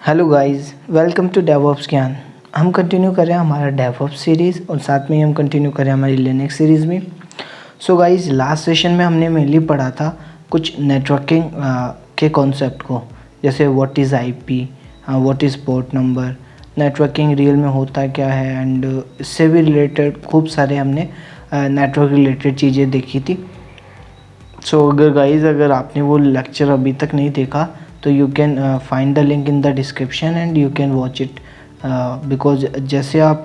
Hello guys, welcome to DevOps Gyan. हम continue कर रहे हैं हमारा डेवऑप्स सीरीज़ और साथ में ही हम कंटिन्यू कर रहे हैं हमारी लिनक्स सीरीज़ में। सो गाइस, लास्ट सेशन में हमने मेनली पढ़ा था कुछ नेटवर्किंग के कॉन्सेप्ट को, जैसे what is IP, what is port number, networking real में होता क्या है, एंड इससे भी रिलेटेड खूब सारे हमने नेटवर्क रिलेटेड चीज़ें देखी थी। सो अगर आपने वो लेक्चर अभी तक नहीं देखा तो you can find the link in the description and you can watch it, because जैसे आप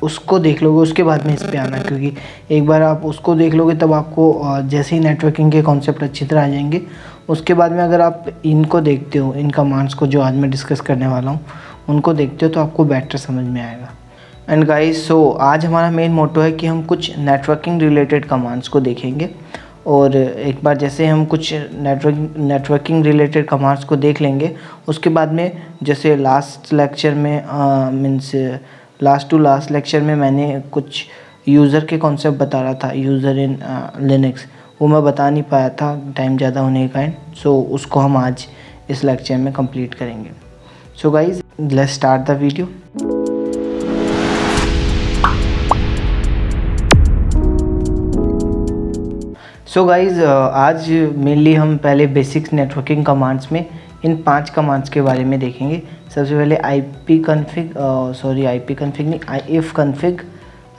उसको देख लोगे उसके बाद में इस पे आना, क्योंकि एक बार आप उसको देख लोगे तब आपको जैसे ही नेटवर्किंग के कॉन्सेप्ट अच्छी तरह आ जाएंगे, उसके बाद में अगर आप इनको देखते हो, इन कमांड्स को जो आज मैं डिस्कस करने वाला हूँ उनको देखते हो तो आपको बेटर समझ में आएगा। एंड गाइस, सो आज हमारा मेन मोटो है कि हम कुछ नेटवर्किंग रिलेटेड कमांड्स को देखेंगे। और एक बार जैसे हम कुछ नेटवर्किंग रिलेटेड कमांड्स को देख लेंगे, उसके बाद में जैसे लास्ट लेक्चर में लास्ट टू लास्ट लेक्चर में मैंने कुछ यूज़र के कॉन्सेप्ट बता रहा था, यूज़र इन लिनक्स, वो मैं बता नहीं पाया था टाइम ज़्यादा होने के कारण। सो उसको हम आज इस लेक्चर में कंप्लीट करेंगे। So guys, let's start the video. So guys, आज मेनली हम पहले बेसिक्स नेटवर्किंग कमांड्स में इन 5 कमांड्स के बारे में देखेंगे। सबसे पहले आईपी कन्फिग नहीं, इफ कन्फिग,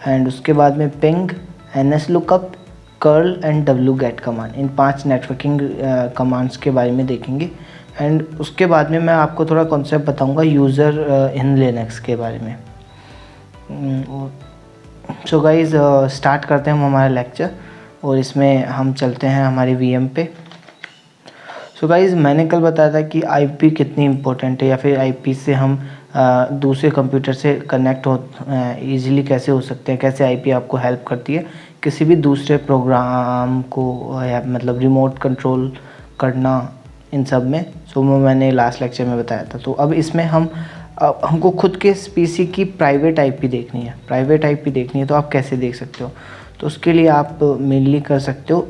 एंड उसके बाद में ping, nslookup, curl and डब्ल्यू गेट कमांड। इन 5 नेटवर्किंग कमांड्स के बारे में देखेंगे। एंड उसके बाद में मैं आपको थोड़ा कॉन्सेप्ट बताऊंगा यूज़र इन लिनक्स के बारे में। सो गाइज़, स्टार्ट करते हैं हम हमारा लेक्चर, और इसमें हम चलते हैं हमारी वीएम पे। सो गाइज़, मैंने कल बताया था कि आईपी कितनी इम्पोर्टेंट है, या फिर आईपी से हम दूसरे कंप्यूटर से कनेक्ट हो ईज़िली कैसे हो सकते हैं, कैसे आईपी आपको हेल्प करती है किसी भी दूसरे प्रोग्राम को, या मतलब रिमोट कंट्रोल करना, इन सब में। सो मैंने लास्ट लेक्चर में बताया था। तो अब इसमें हमको खुद के पीसी की प्राइवेट आईपी देखनी है। प्राइवेट आईपी देखनी है तो आप कैसे देख सकते हो? तो उसके लिए आप मेनली कर सकते हो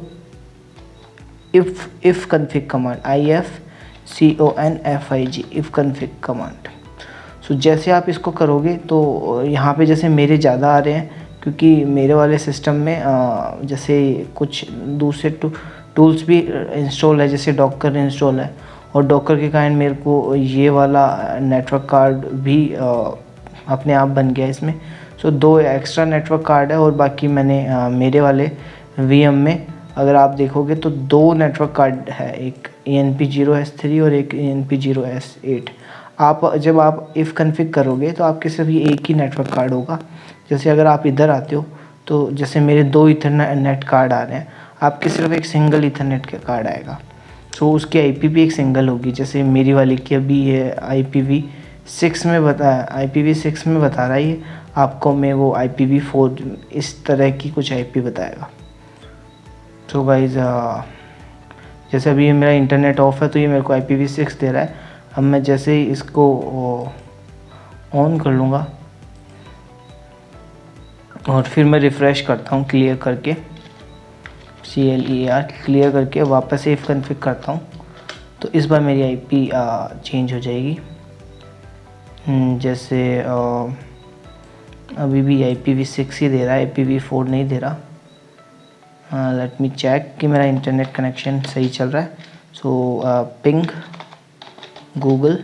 ifconfig command, IFCONFIG, ifconfig command. So जैसे आप इसको करोगे तो यहाँ पे जैसे मेरे ज़्यादा आ रहे हैं, क्योंकि मेरे वाले सिस्टम में जैसे कुछ दूसरे टूल्स भी इंस्टॉल है, जैसे डॉकर इंस्टॉल है, और डॉकर के कारण मेरे को ये वाला नेटवर्क कार्ड भी अपने आप बन गया इसमें। सो 2 एक्स्ट्रा नेटवर्क कार्ड है, और बाकी मैंने मेरे वाले वीएम में अगर आप देखोगे तो 2 नेटवर्क कार्ड है, एक ENP0S3 और एक ENP0S8। जब आप इफ़ कन्फिग करोगे तो आपके सिर्फ ये एक ही नेटवर्क कार्ड होगा। जैसे अगर आप इधर आते हो तो जैसे मेरे 2 ईथरनेट कार्ड आ रहे हैं, आपके सिर्फ एक सिंगल ईथरनेट का कार्ड आएगा। सो उसकी आईपी भी एक सिंगल होगी। जैसे मेरी वाली की अभी ये IPv6 में बता रहा है, ये आपको मैं वो IPv4 इस तरह की कुछ आईपी बताएगा। तो गाइज, जैसे अभी मेरा इंटरनेट ऑफ है तो ये मेरे को IPv6 दे रहा है। अब मैं जैसे ही इसको ऑन कर लूँगा और फिर मैं रिफ़्रेश करता हूँ, क्लियर करके, CLER क्लियर करके वापस से इफ़ कन्फिग करता हूँ, तो इस बार मेरी आईपी चेंज हो जाएगी। जैसे अभी भी IPv6 ही दे रहा है, IPv4 नहीं दे रहा। लेट मी चेक कि मेरा इंटरनेट कनेक्शन सही चल रहा है। सो पिंग गूगल,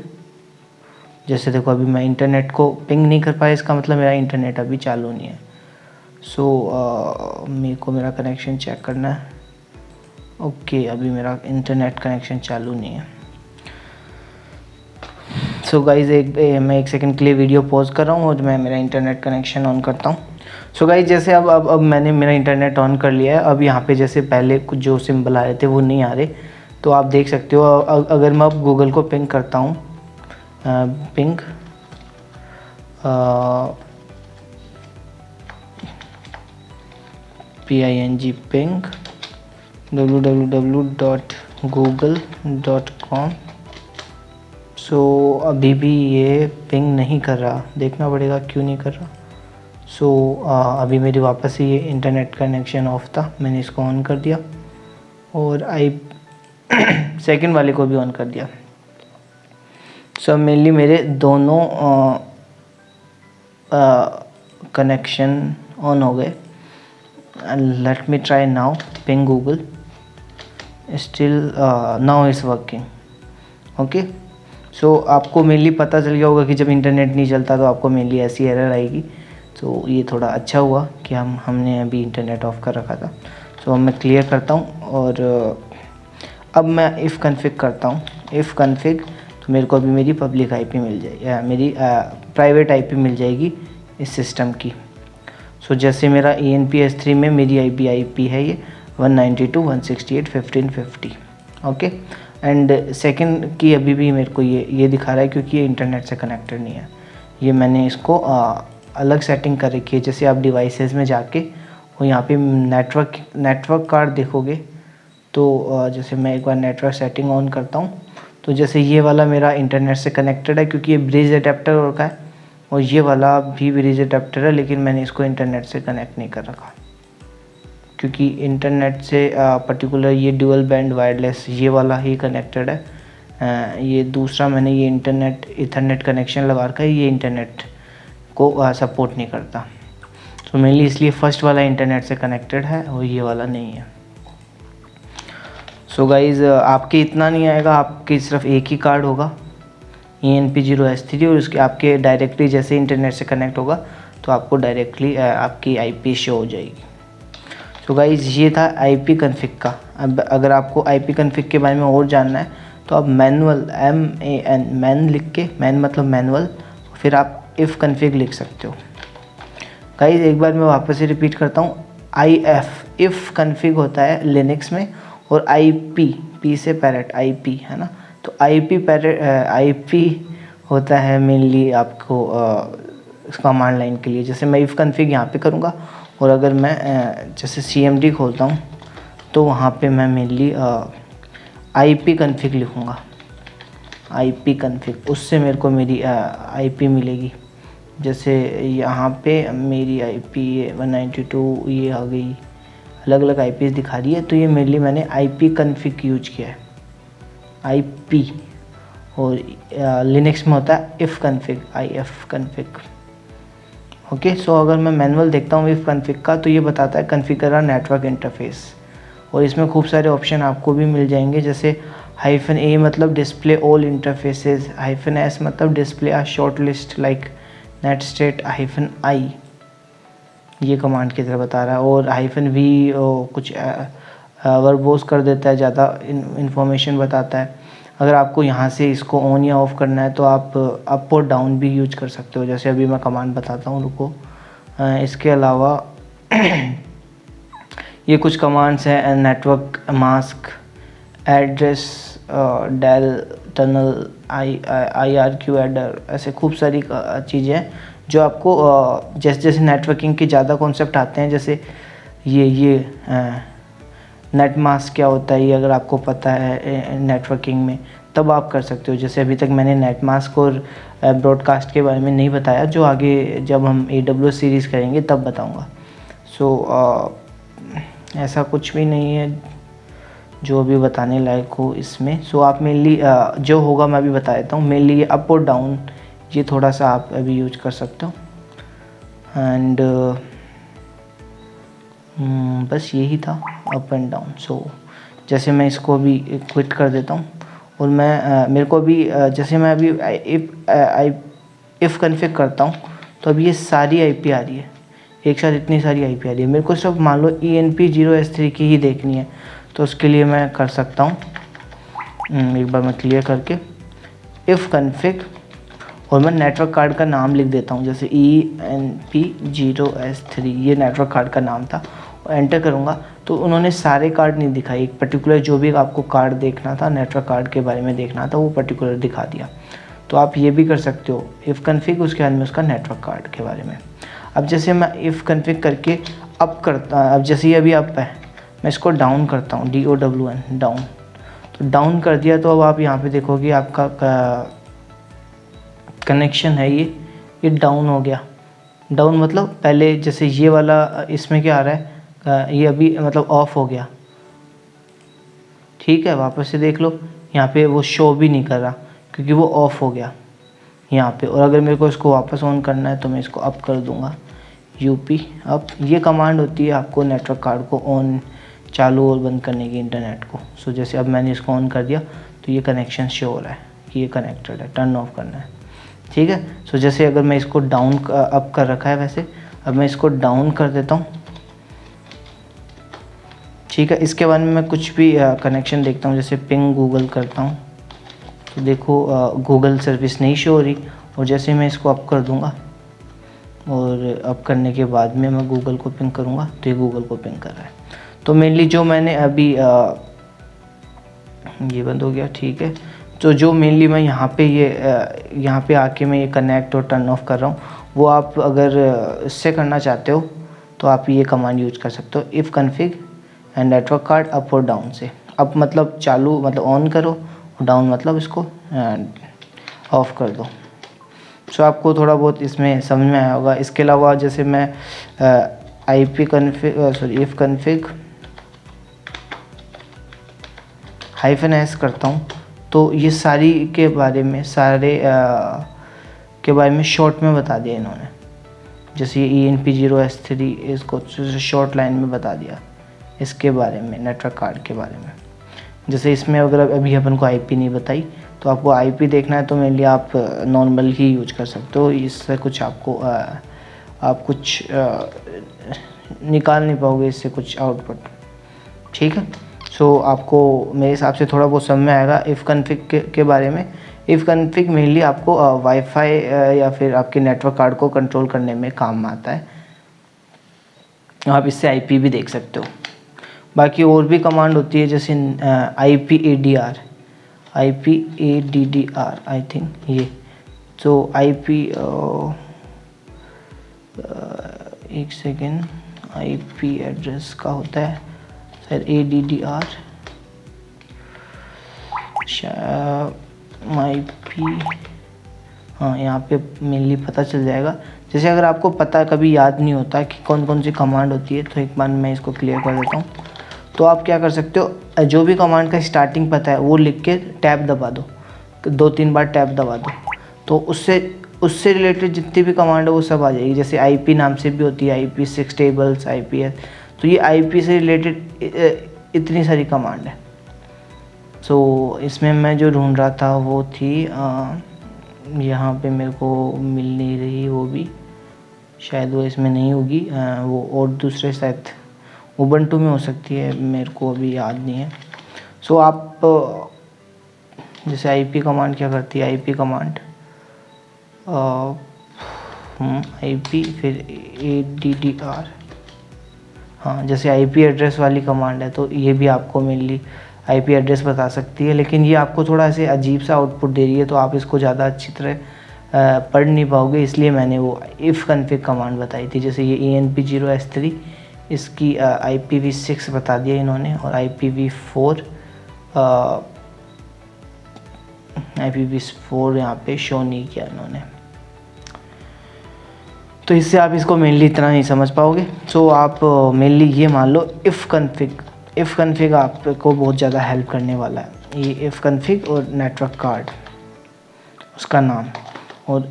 जैसे देखो अभी मैं इंटरनेट को पिंग नहीं कर पाया, इसका मतलब मेरा इंटरनेट अभी चालू नहीं है। सो मेरे को मेरा कनेक्शन चेक करना है। ओके, अभी मेरा इंटरनेट कनेक्शन चालू नहीं है। सो गाइज़, मैं 1 सेकंड के लिए वीडियो पॉज कर रहा हूँ और मैं मेरा इंटरनेट कनेक्शन ऑन करता हूँ। सो गाइज़, जैसे अब मैंने मेरा इंटरनेट ऑन कर लिया है। अब यहाँ पे जैसे पहले कुछ जो सिंबल आ रहे थे वो नहीं आ रहे, तो आप देख सकते हो। अगर मैं अब गूगल को पिंग करता हूँ, पिंग PING पिंग www.google.com। सो अभी भी ये पिंग नहीं कर रहा, देखना पड़ेगा क्यों नहीं कर रहा। सो अभी मेरी वापस से ये इंटरनेट कनेक्शन ऑफ था, मैंने इसको ऑन कर दिया और सेकंड वाले को भी ऑन कर दिया। सो मेनली मेरे दोनों कनेक्शन ऑन हो गए। Let me try now ping Google, still now is working. Okay, so आपको मेनली पता चल गया होगा कि जब इंटरनेट नहीं चलता तो आपको मेनली ऐसी एरर आएगी। तो ये थोड़ा अच्छा हुआ कि हमने अभी इंटरनेट ऑफ कर रखा था। सो मैं क्लियर करता हूँ और अब मैं इफ़ कन्फिग करता हूँ। इफ़ कन्फिग तो मेरे को अभी मेरी पब्लिक आईपी मिल जाएगी, मेरी प्राइवेट आईपी मिल जाएगी इस सिस्टम की। सो जैसे मेरा ENPS3 में मेरी आईपी है ये 192.168.15.50। ओके, एंड सेकंड की अभी भी मेरे को ये दिखा रहा है क्योंकि ये इंटरनेट से कनेक्टेड नहीं है। ये मैंने इसको अलग सेटिंग कर रखी है। जैसे आप डिवाइसेस में जाके और यहाँ पे नेटवर्क कार्ड देखोगे तो जैसे मैं एक बार नेटवर्क सेटिंग ऑन करता हूँ तो जैसे ये वाला मेरा इंटरनेट से कनेक्टेड है क्योंकि ये ब्रिज अडेप्टर रखा है, और ये वाला भी ब्रिज अडेप्टर है, लेकिन मैंने इसको इंटरनेट से कनेक्ट नहीं कर रखा क्योंकि इंटरनेट से पर्टिकुलर ये ड्यूअल बैंड वायरलेस ये वाला ही कनेक्टेड है। ये दूसरा मैंने ये इंटरनेट ईथरनेट कनेक्शन लगा रखा है, ये इंटरनेट को सपोर्ट नहीं करता। तो मेनली इसलिए फर्स्ट वाला इंटरनेट से कनेक्टेड है और ये वाला नहीं है। सो गाइज़ आपके इतना नहीं आएगा, आपके सिर्फ एक ही कार्ड होगा ENP0S3 और उसके आपके डायरेक्टली जैसे इंटरनेट से कनेक्ट होगा तो आपको डायरेक्टली आपकी आईपी शो हो जाएगी। तो गाइज़ ये था आईपी कन्फिग का। अब अगर आपको आईपी कन्फिग के बारे में और जानना है तो आप मैनुअल मैन लिख के, मैन मतलब मैनुअल, फिर आप इफ़ कन्फिग लिख सकते हो। गाइज़ एक बार मैं वापस से रिपीट करता हूँ, इफ़ कन्फिग होता है लिनक्स में, और पी से पैरेट आईपी है ना, तो आईपी होता है मेनली आपको कमांड लाइन के लिए। जैसे मैं इफ़ कन्फिग यहाँ पे करूँगा और अगर मैं जैसे CMD खोलता हूँ तो वहाँ पे मैं मेनली आईपी कन्फिग लिखूँगा, आईपी कन्फिग, उससे मेरे को मेरी आईपी मिलेगी। जैसे यहाँ पे मेरी आईपी 192 ये आ गई, अलग अलग आईपीज़ दिखा रही है, तो ये मेनली मैंने आईपी कन्फिग यूज किया है, आईपी। और लिनक्स में होता है ifconfig, IF config. Okay, so अगर मैं मैनुअल देखता हूँ इफ़ कन्फिग का तो ये बताता है कन्फिगर नेटवर्क इंटरफेस, और इसमें खूब सारे ऑप्शन आपको भी मिल जाएंगे। जैसे -A मतलब डिस्प्ले ऑल इंटरफेसेस, -S मतलब display a short list like net state, -I ये कमांड की तरह बता रहा है, और -V कुछ वर्बोस कर देता है, ज़्यादा इन्फॉर्मेशन बताता है। अगर आपको यहाँ से इसको ऑन या ऑफ़ करना है तो आप अप और डाउन भी यूज कर सकते हो। जैसे अभी मैं कमांड बताता हूँ, रुको। इसके अलावा ये कुछ कमांड्स हैं, network mask, address, del tunnel, IRQ adder, ऐसे खूब सारी चीज़ें हैं जो आपको जैसे जैसे नेटवर्किंग के ज़्यादा कॉन्सेप्ट आते हैं, जैसे ये नेट मास्क क्या होता है, ये अगर आपको पता है नेटवर्किंग में तब आप कर सकते हो। जैसे अभी तक मैंने नेट मास्क और ब्रॉडकास्ट के बारे में नहीं बताया, जो आगे जब हम AWS सीरीज़ करेंगे तब बताऊंगा। सो ऐसा कुछ भी नहीं है जो अभी बताने लायक हो इसमें। सो आप मेनली जो होगा मैं अभी बता देता हूँ। मेनली ये अप और डाउन ये थोड़ा सा आप अभी यूज कर सकते हो, एंड बस यही था, अप एंड डाउन। सो जैसे मैं इसको अभी क्विट कर देता हूँ और मैं मेरे को अभी जैसे मैं अभी इफ़ कन्फिग करता हूँ तो अभी ये सारी आईपी आ रही है, एक साथ इतनी सारी आईपी आ रही है। मेरे को सिर्फ मान लो ENP0S3 की ही देखनी है, तो उसके लिए मैं कर सकता हूँ, एक बार मैं क्लियर करके इफ़ कन्फिग, और मैं नेटवर्क कार्ड का नाम लिख देता हूँ, जैसे ENP0S3 ये नेटवर्क कार्ड का नाम था, और एंटर करूँगा तो उन्होंने सारे कार्ड नहीं दिखाए, एक पर्टिकुलर जो भी आपको कार्ड देखना था, नेटवर्क कार्ड के बारे में देखना था, वो पर्टिकुलर दिखा दिया। तो आप ये भी कर सकते हो इफ़ कन्फिग, उसके बाद में उसका नेटवर्क कार्ड के बारे में। अब जैसे मैं इफ़ कन्फिग करके अप करता, अब जैसे ये अभी अप है, मैं इसको डाउन करता हूँ, DOWN डाउन, तो डाउन कर दिया। तो अब आप यहाँ पे देखोगे आपका कनेक्शन है ये डाउन हो गया। डाउन मतलब पहले जैसे ये वाला इसमें क्या आ रहा है, ये अभी मतलब ऑफ हो गया, ठीक है। वापस से देख लो, यहाँ पे वो शो भी नहीं कर रहा क्योंकि वो ऑफ़ हो गया यहाँ पे। और अगर मेरे को इसको वापस ऑन करना है तो मैं इसको अप कर दूँगा, यूपी अप। ये कमांड होती है आपको नेटवर्क कार्ड को ऑन चालू और बंद करने की, इंटरनेट को। सो जैसे अब मैंने इसको ऑन कर दिया तो ये कनेक्शन शो हो रहा है कि ये कनेक्टेड है, टर्न ऑफ करना है, ठीक है। सो जैसे अगर मैं इसको डाउन अप कर रखा है वैसे, अब मैं इसको डाउन कर देता हूँ, ठीक है। इसके बाद में मैं कुछ भी कनेक्शन देखता हूँ, जैसे पिंग गूगल करता हूँ तो देखो गूगल सर्विस नहीं शो हो रही। और जैसे मैं इसको अप कर दूँगा और अप करने के बाद में मैं गूगल को पिंग करूँगा तो ये गूगल को पिंग कर रहा है। तो मेनली जो मैंने अभी ये बंद हो गया, ठीक है। तो जो मेनली मैं यहाँ पे यहाँ पे आके मैं ये कनेक्ट और टर्न ऑफ कर रहा हूँ, वो आप अगर इससे करना चाहते हो तो आप ये कमांड यूज कर सकते हो, if config and network card up और डाउन से। अप मतलब चालू, मतलब ऑन करो, और डाउन मतलब इसको ऑफ़ कर दो। सो आपको थोड़ा बहुत इसमें समझ में आया होगा। इसके अलावा जैसे मैं IP config if config -s करता हूँ तो ये सारी के बारे में के बारे में शॉर्ट में बता दिया इन्होंने। जैसे ये ENP0S3 इसको शॉर्ट लाइन में बता दिया इसके बारे में, नेटवर्क कार्ड के बारे में। जैसे इसमें अगर अभी अपन को IP नहीं बताई, तो आपको IP देखना है तो मेनली आप नॉर्मल ही यूज कर सकते हो। इससे कुछ आपको आप कुछ निकाल नहीं पाओगे इससे कुछ आउटपुट, ठीक है। सो आपको मेरे हिसाब से थोड़ा बहुत समझ में आएगा इफ़ कन्फिग के बारे में। इफ़ कन्फिग मेनली आपको वाईफाई या फिर आपके नेटवर्क कार्ड को कंट्रोल करने में काम आता है। आप इससे IP भी देख सकते हो। बाकी और भी कमांड होती है, जैसे IPADR आई थिंक ये। तो IP एक सेकेंड, IP एड्रेस का होता है सर ADDR IP। हाँ, यहाँ पे मेनली पता चल जाएगा। जैसे अगर आपको पता कभी याद नहीं होता कि कौन कौन सी कमांड होती है, तो एक बार मैं इसको क्लियर कर देता हूँ। तो आप क्या कर सकते हो, जो भी कमांड का स्टार्टिंग पता है वो लिख के टैब दबा दो, 2-3 बार टैब दबा दो, तो उससे रिलेटेड जितनी भी कमांड है वो सब आ जाएगी। जैसे IP नाम से भी होती है, IP6 टेबल्स, IPS। तो ये IP से रिलेटेड इतनी सारी कमांड है। सो इसमें मैं जो ढूंढ रहा था वो थी यहाँ पे मेरे को मिल नहीं रही, वो भी शायद वो इसमें नहीं होगी, वो और दूसरे शायद उबंटू में हो सकती है, मेरे को अभी याद नहीं है। सो आप जैसे IP कमांड क्या करती है, IP कमांड IP फिर ADDR। हाँ, जैसे IP एड्रेस वाली कमांड है तो ये भी आपको मेनली IP एड्रेस बता सकती है, लेकिन ये आपको थोड़ा ऐसे अजीब सा आउटपुट दे रही है तो आप इसको ज़्यादा अच्छी तरह पढ़ नहीं पाओगे, इसलिए मैंने वो इफ़ कन्फिग कमांड बताई थी। जैसे ये ENP0S3 इसकी IPv6 बता दिया इन्होंने, और IPv4 यहाँ पे शो नहीं किया इन्होंने। तो इससे आप इसको मेनली इतना नहीं समझ पाओगे। सो आप मेनली ये मान लो इफ़ कन्फिग आपको बहुत ज़्यादा हेल्प करने वाला है। ये इफ़ कन्फिग और नेटवर्क कार्ड उसका नाम, और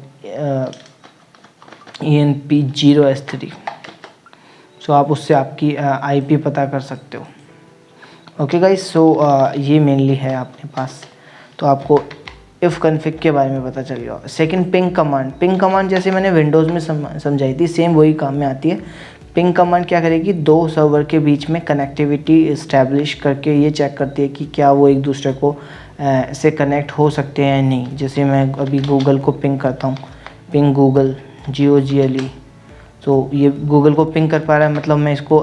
ENP0S3। सो आप उससे आपकी IP पता कर सकते हो। ओके गाइस, सो ये मेनली है अपने पास। तो आपको इफ़ कन्फिग के बारे में पता चल गया। सेकंड, पिंग कमांड जैसे मैंने विंडोज़ में समझाई थी, सेम वही काम में आती है। पिंग कमांड क्या करेगी, 2 सर्वर के बीच में कनेक्टिविटी इस्टेब्लिश करके ये चेक करती है कि क्या वो एक दूसरे को से कनेक्ट हो सकते हैं या नहीं। जैसे मैं अभी गूगल को पिंग करता हूँ, पिंग गूगल GOGLE, तो ये गूगल को पिंग कर पा रहा है, मतलब मैं इसको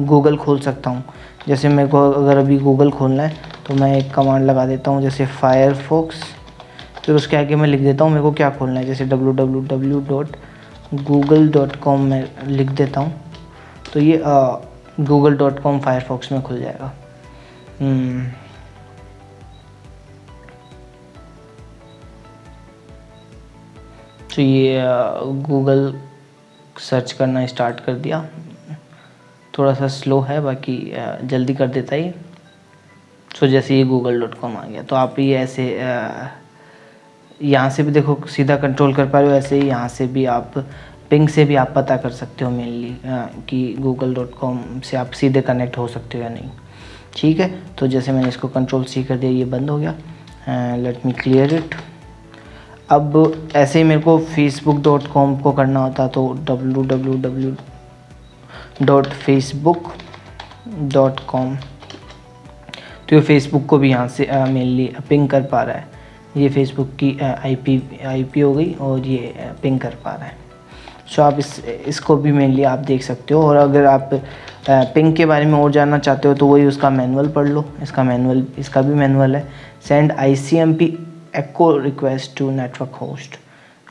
गूगल खोल सकता हूँ। जैसे मेरे को अगर अभी गूगल खोलना है तो मैं एक कमांड लगा देता हूँ, जैसे फायरफॉक्स, फिर उसके आगे मैं लिख देता हूँ मेरे को क्या खोलना है, जैसे www.google.com में लिख देता हूँ, तो ये google.com फायरफॉक्स में खुल जाएगा। तो ये गूगल सर्च करना स्टार्ट कर दिया, थोड़ा सा स्लो है, बाकी जल्दी कर देता है। सो जैसे ये google.com आ गया, तो आप ये ऐसे यहाँ से भी देखो सीधा कंट्रोल कर पा रहे हो, ऐसे ही यहाँ से भी आप पिंग से भी आप पता कर सकते हो मेनली कि google.com से आप सीधे कनेक्ट हो सकते हो या नहीं। ठीक है, तो जैसे मैंने इसको कंट्रोल सी कर दिया, ये बंद हो गया। Late me clear it. अब ऐसे ही मेरे को facebook.com को करना होता तो www.facebook.com, तो ये फेसबुक को भी यहाँ से मेनली पिंग कर पा रहा है। ये फेसबुक की आईपी हो गई और ये पिंग कर पा रहा है। सो आप इसको भी मेनली आप देख सकते हो। और अगर आप पिंग के बारे में और जानना चाहते हो तो वही उसका मैनुअल पढ़ लो। इसका भी मैनुअल है। Send ICMP echo request to network host,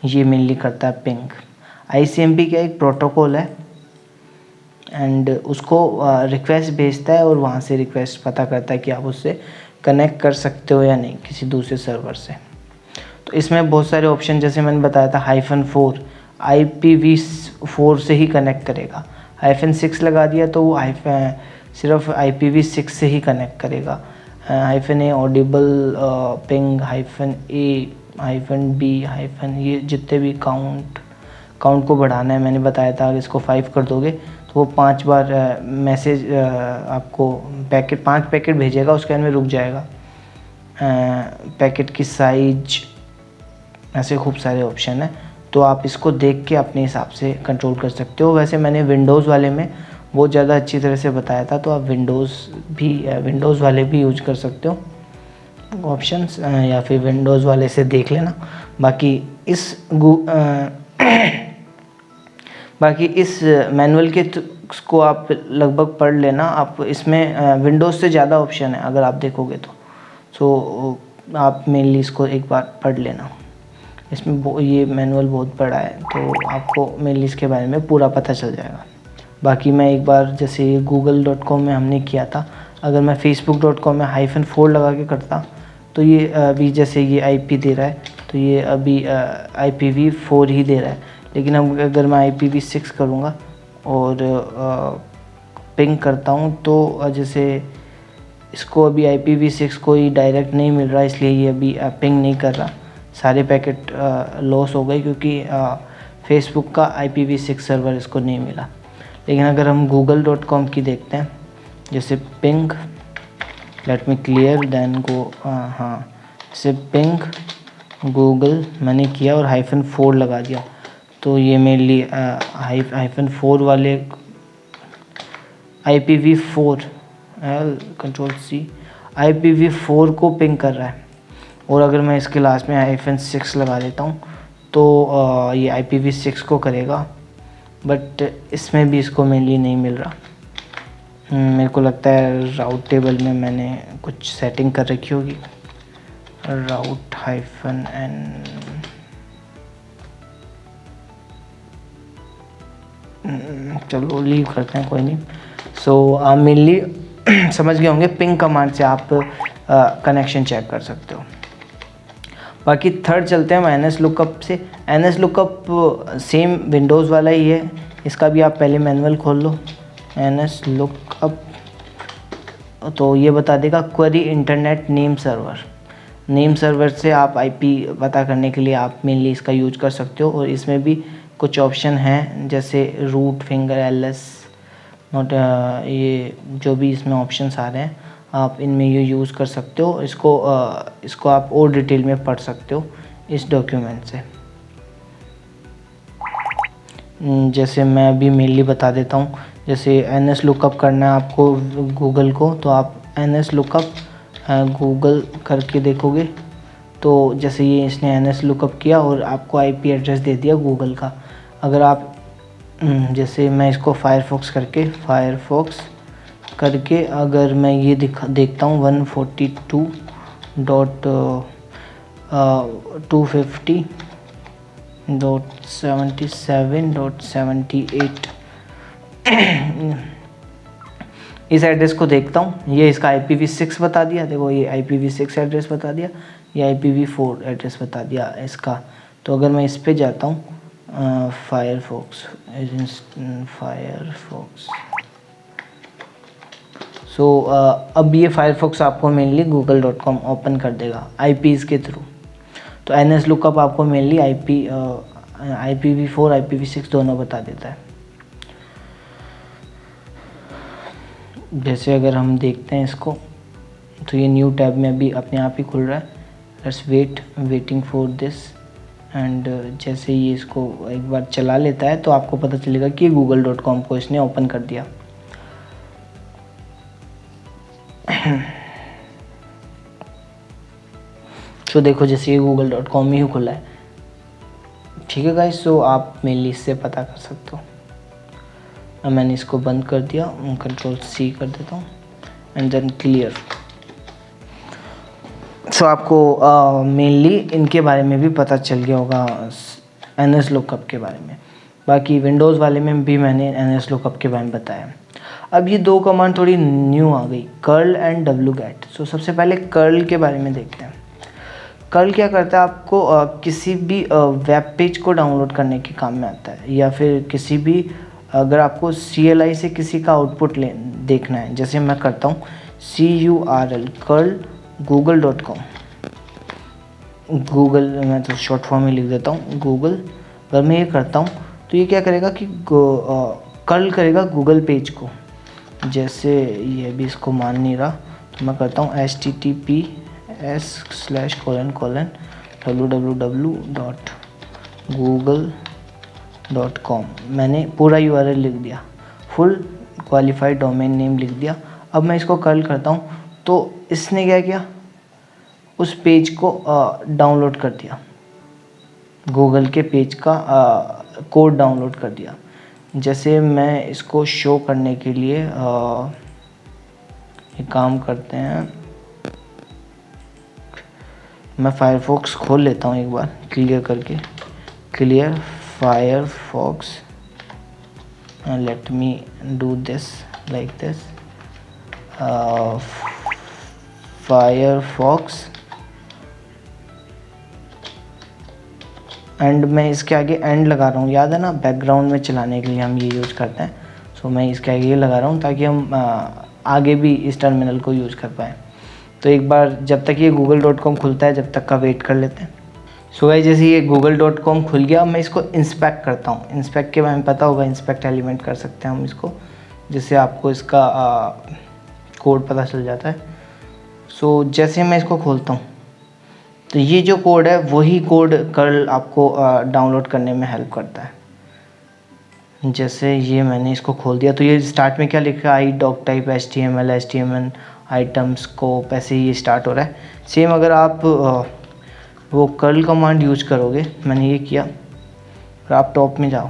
ये मेनली करता है पिंग। ICMP क्या एक प्रोटोकॉल है एंड उसको रिक्वेस्ट भेजता है और वहाँ से रिक्वेस्ट पता करता है कि आप उससे कनेक्ट कर सकते हो या नहीं किसी दूसरे सर्वर से। तो इसमें बहुत सारे ऑप्शन, जैसे मैंने बताया था -4 IPv4 से ही कनेक्ट करेगा। -6 लगा दिया तो वो सिर्फ IPv6 से ही कनेक्ट करेगा। -A Audible ping, -A -B ये जितने भी काउंट को बढ़ाना है, मैंने बताया था। अगर इसको 5 कर दोगे तो वो 5 बार मैसेज आपको 5 पैकेट भेजेगा, उसके बाद में रुक जाएगा। पैकेट की साइज, ऐसे खूब सारे ऑप्शन हैं, तो आप इसको देख के अपने हिसाब से कंट्रोल कर सकते हो। वैसे मैंने विंडोज़ वाले में बहुत ज़्यादा अच्छी तरह से बताया था, तो आप विंडोज़ वाले भी यूज कर सकते हो ऑप्शंस, या फिर विंडोज़ वाले से देख लेना। बाकी इस मैनुअल के को आप लगभग पढ़ लेना। आप इसमें विंडोज़ से ज़्यादा ऑप्शन है अगर आप देखोगे तो। सो आप मेनली इसको एक बार पढ़ लेना। इसमें ये मैनुअल बहुत बड़ा है, तो आपको मेनली इसके बारे में पूरा पता चल जाएगा। बाकी मैं एक बार, जैसे google.com में हमने किया था, अगर मैं facebook.com में -4 लगा के करता तो ये अभी जैसे ये IP दे रहा है तो ये अभी IPv4 ही दे रहा है। लेकिन अगर मैं IPv6 करूँगा और पिंग करता हूँ तो जैसे इसको अभी IPv6 कोई डायरेक्ट नहीं मिल रहा, इसलिए ये अभी पिंग नहीं कर रहा। सारे पैकेट लॉस हो गए क्योंकि फेसबुक का IPv6 सर्वर इसको नहीं मिला। लेकिन अगर हम google.com की देखते हैं, जैसे ping, let me clear then go, हाँ जैसे पिंग गूगल मैंने किया और -4 लगा दिया तो ये मेनली -4 वाले IPv4 Ctrl+C IPv4 को पिंग कर रहा है। और अगर मैं इसके लास्ट में -6 लगा देता हूँ तो ये IPv6 को करेगा, बट इसमें भी इसको मेनली नहीं मिल रहा। मेरे को लगता है राउट टेबल में मैंने कुछ सेटिंग कर रखी होगी। route-n, चलो लीव करते हैं, कोई नहीं। सो आप मेनली समझ गए होंगे, पिंग कमांड से आप कनेक्शन चेक कर सकते हो। बाकी थर्ड चलते हैं NSLOOKUP से। NSLOOKUP सेम विंडोज़ वाला ही है, इसका भी आप पहले मैनुअल खोल लो। NSLOOKUP तो ये बता देगा क्वेरी इंटरनेट नेम सर्वर से आप IP पता करने के लिए आप मेनली इसका यूज कर सकते हो। और इसमें भी कुछ ऑप्शन हैं, जैसे रूट, फिंगर, LS, नोट, ये जो भी इसमें ऑप्शंस आ रहे हैं आप इनमें ये यूज़ कर सकते हो। इसको आप और डिटेल में पढ़ सकते हो इस डॉक्यूमेंट से। जैसे मैं अभी मेनली बता देता हूँ, जैसे NSLOOKUP करना है आपको गूगल को, तो आप NSLOOKUP गूगल करके देखोगे तो जैसे ये इसने NSLOOKUP किया और आपको IP एड्रेस दे दिया गूगल का। अगर आप जैसे मैं इसको फायरफॉक्स करके अगर मैं ये देखता हूँ 142.250.77.78 इस एड्रेस को देखता हूँ, ये इसका IPv6 बता दिया। देखो ये IPv6 एड्रेस बता दिया, ये IPv4 एड्रेस बता दिया इसका। तो अगर मैं इस पे जाता हूँ फायरफॉक्स, अब ये फायरफॉक्स आपको मेनली google.com ओपन कर देगा IPs के थ्रू। तो NS लुकअप आपको मेनली IPv4 IPv6 दोनों बता देता है। जैसे अगर हम देखते हैं इसको, तो ये न्यू टैब में अभी अपने आप ही खुल रहा है। Let's waiting for this. And जैसे ही इसको एक बार चला लेता है तो आपको पता चलेगा कि google.com को इसने ओपन कर दिया। तो देखो जैसे ये google.com ही खुला है। ठीक है गाइस, सो आप मेनली इससे पता कर सकते हो। अब मैंने इसको बंद कर दिया, Ctrl+C कर देता हूँ एंड देन क्लियर। सो आपको मेनली इनके बारे में भी पता चल गया होगा, NS लुकअप के बारे में। बाकी विंडोज़ वाले में भी मैंने NS लुकअप के बारे में बताया। अब ये दो कमांड थोड़ी न्यू आ गई, कर्ल एंड wget। सो सबसे पहले कर्ल के बारे में देखते हैं। कर्ल क्या करता है, आपको किसी भी वेब पेज को डाउनलोड करने के काम में आता है, या फिर किसी भी अगर आपको CLI से किसी का आउटपुट देखना है। जैसे मैं करता हूँ CURL कर्ल google.com, गूगल मैं तो शॉर्ट फॉर्म में लिख देता हूँ गूगल। अगर मैं ये करता हूँ तो ये क्या करेगा कि कर्ल करेगा गूगल पेज को। जैसे ये भी इसको मान नहीं रहा तो मैं करता हूँ https://www.google.com। मैंने पूरा URL लिख दिया, फुल क्वालिफाइड डोमेन नेम लिख दिया। अब मैं इसको कर्ल करता हूँ तो इसने क्या किया, उस पेज को डाउनलोड कर दिया, गूगल के पेज का कोड डाउनलोड कर दिया। जैसे मैं इसको शो करने के लिए ये काम करते हैं, मैं फायरफॉक्स खोल लेता हूँ एक बार क्लियर करके। Clear Firefox, let me do this like this, Firefox. And मैं इसके आगे एंड लगा रहा हूँ, याद है ना, बैकग्राउंड में चलाने के लिए हम ये यूज़ करते हैं। सो मैं इसके आगे ये लगा रहा हूँ ताकि हम आगे भी इस टर्मिनल को यूज़ कर पाएँ। तो एक बार जब तक ये google.com खुलता है जब तक का वेट कर लेते हैं। सो गाइस जैसे ये google.com खुल गया, मैं इसको इंस्पेक्ट करता हूँ। इंस्पेक्ट के बारे में पता होगा, इंस्पेक्ट एलिमेंट कर सकते हैं हम इसको, जिससे आपको इसका कोड पता चल जाता है। सो जैसे मैं इसको खोलता हूँ तो ये जो कोड है वही कोड कर्ल आपको डाउनलोड करने में हेल्प करता है। जैसे ये मैंने इसको खोल दिया तो ये स्टार्ट में क्या लिखा है, iDoctype HTML आइटम स्कोप, ऐसे ही ये स्टार्ट हो रहा है। सेम अगर आप वो कर्ल कमांड यूज करोगे, मैंने ये किया, और आप टॉप में जाओ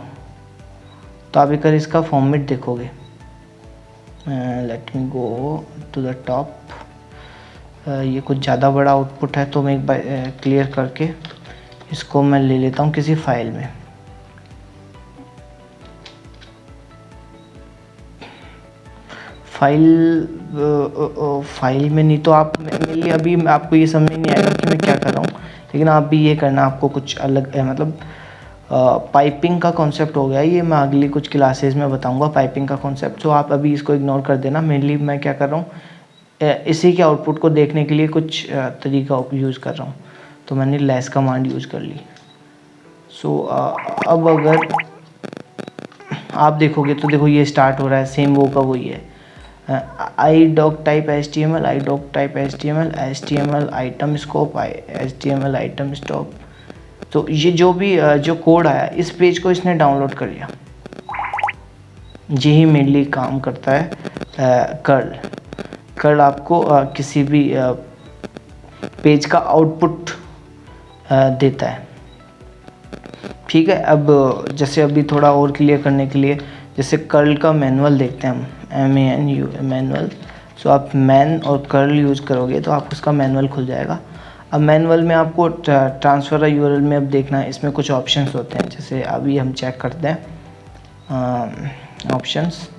तो आप एक इसका फॉर्मेट देखोगे। Let me go to the top. ये कुछ ज़्यादा बड़ा आउटपुट है तो मैं एक बार क्लियर करके इसको मैं ले लेता हूँ किसी फाइल में। फाइल में नहीं तो आप मेनली अभी आपको ये समझ नहीं आएगा कि मैं क्या कर रहा हूँ, लेकिन आप भी ये करना, आपको कुछ अलग मतलब पाइपिंग का कॉन्सेप्ट हो गया ये, मैं अगली कुछ क्लासेस में बताऊंगा पाइपिंग का कॉन्सेप्ट। तो आप अभी इसको इग्नोर कर देना। मेनली मैं क्या कर रहा हूँ, इसी के आउटपुट को देखने के लिए कुछ तरीका यूज़ कर रहा हूँ। तो मैंने लेस कमांड यूज़ कर ली। सो अब अगर आप देखोगे तो देखो ये स्टार्ट हो रहा है, सेम वो का वही है, iDoctype HTML item scope, HTML item stop. तो ये जो भी जो कोड आया इस पेज को इसने डाउनलोड कर लिया। यही मेनली काम करता है कर्ल आपको किसी भी पेज का आउटपुट देता है। ठीक है, अब जैसे अभी थोड़ा और क्लियर करने के लिए जैसे कर्ल का मैनुअल देखते हैं हम, MANU मैनुअल। सो आप मैन और कर्ल यूज़ करोगे तो आपको उसका मैनुअल खुल जाएगा। अब मैनुअल में आपको ट्रांसफ़र URL में अब देखना है, इसमें कुछ ऑप्शंस होते हैं। जैसे अभी हम चेक करते हैं options,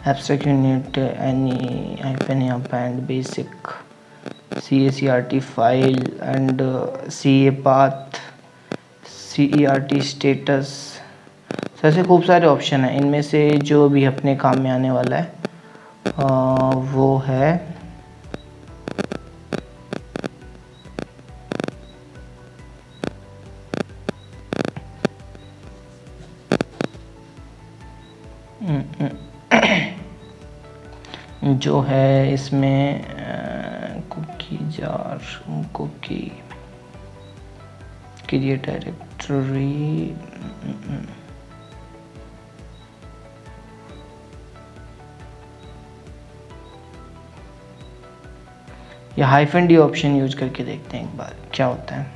abstract unit, any hyphen and basic, CACRT file and CA path, CERT status. ऐसे खूब सारे ऑप्शन हैं। इनमें से जो भी अपने काम में आने वाला है वो है जो है इसमें cookie jar, cookie create directory, या हाइफन डी ऑप्शन यूज करके देखते हैं एक बार क्या होता है।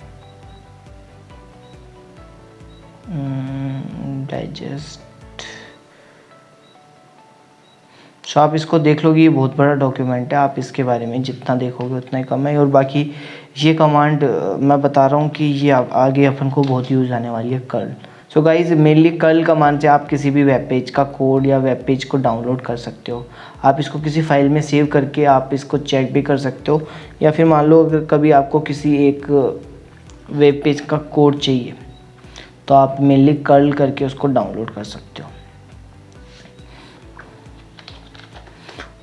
डाइजेस्ट। सो आप इसको देख लोगे, ये बहुत बड़ा डॉक्यूमेंट है, आप इसके बारे में जितना देखोगे उतना ही कम है। और बाकी ये कमांड मैं बता रहा हूँ कि ये आगे अपन को बहुत यूज़ आने वाली है, curl. So guys mainly curl command से आप किसी भी वेब पेज का कोड या वेब पेज को डाउनलोड कर सकते हो। आप इसको किसी फाइल में सेव करके आप इसको चेक भी कर सकते हो, या फिर मान लो अगर कभी आपको किसी एक वेब पेज का कोड चाहिए तो आप मेनली कर्ल करके उसको डाउनलोड कर सकते हो।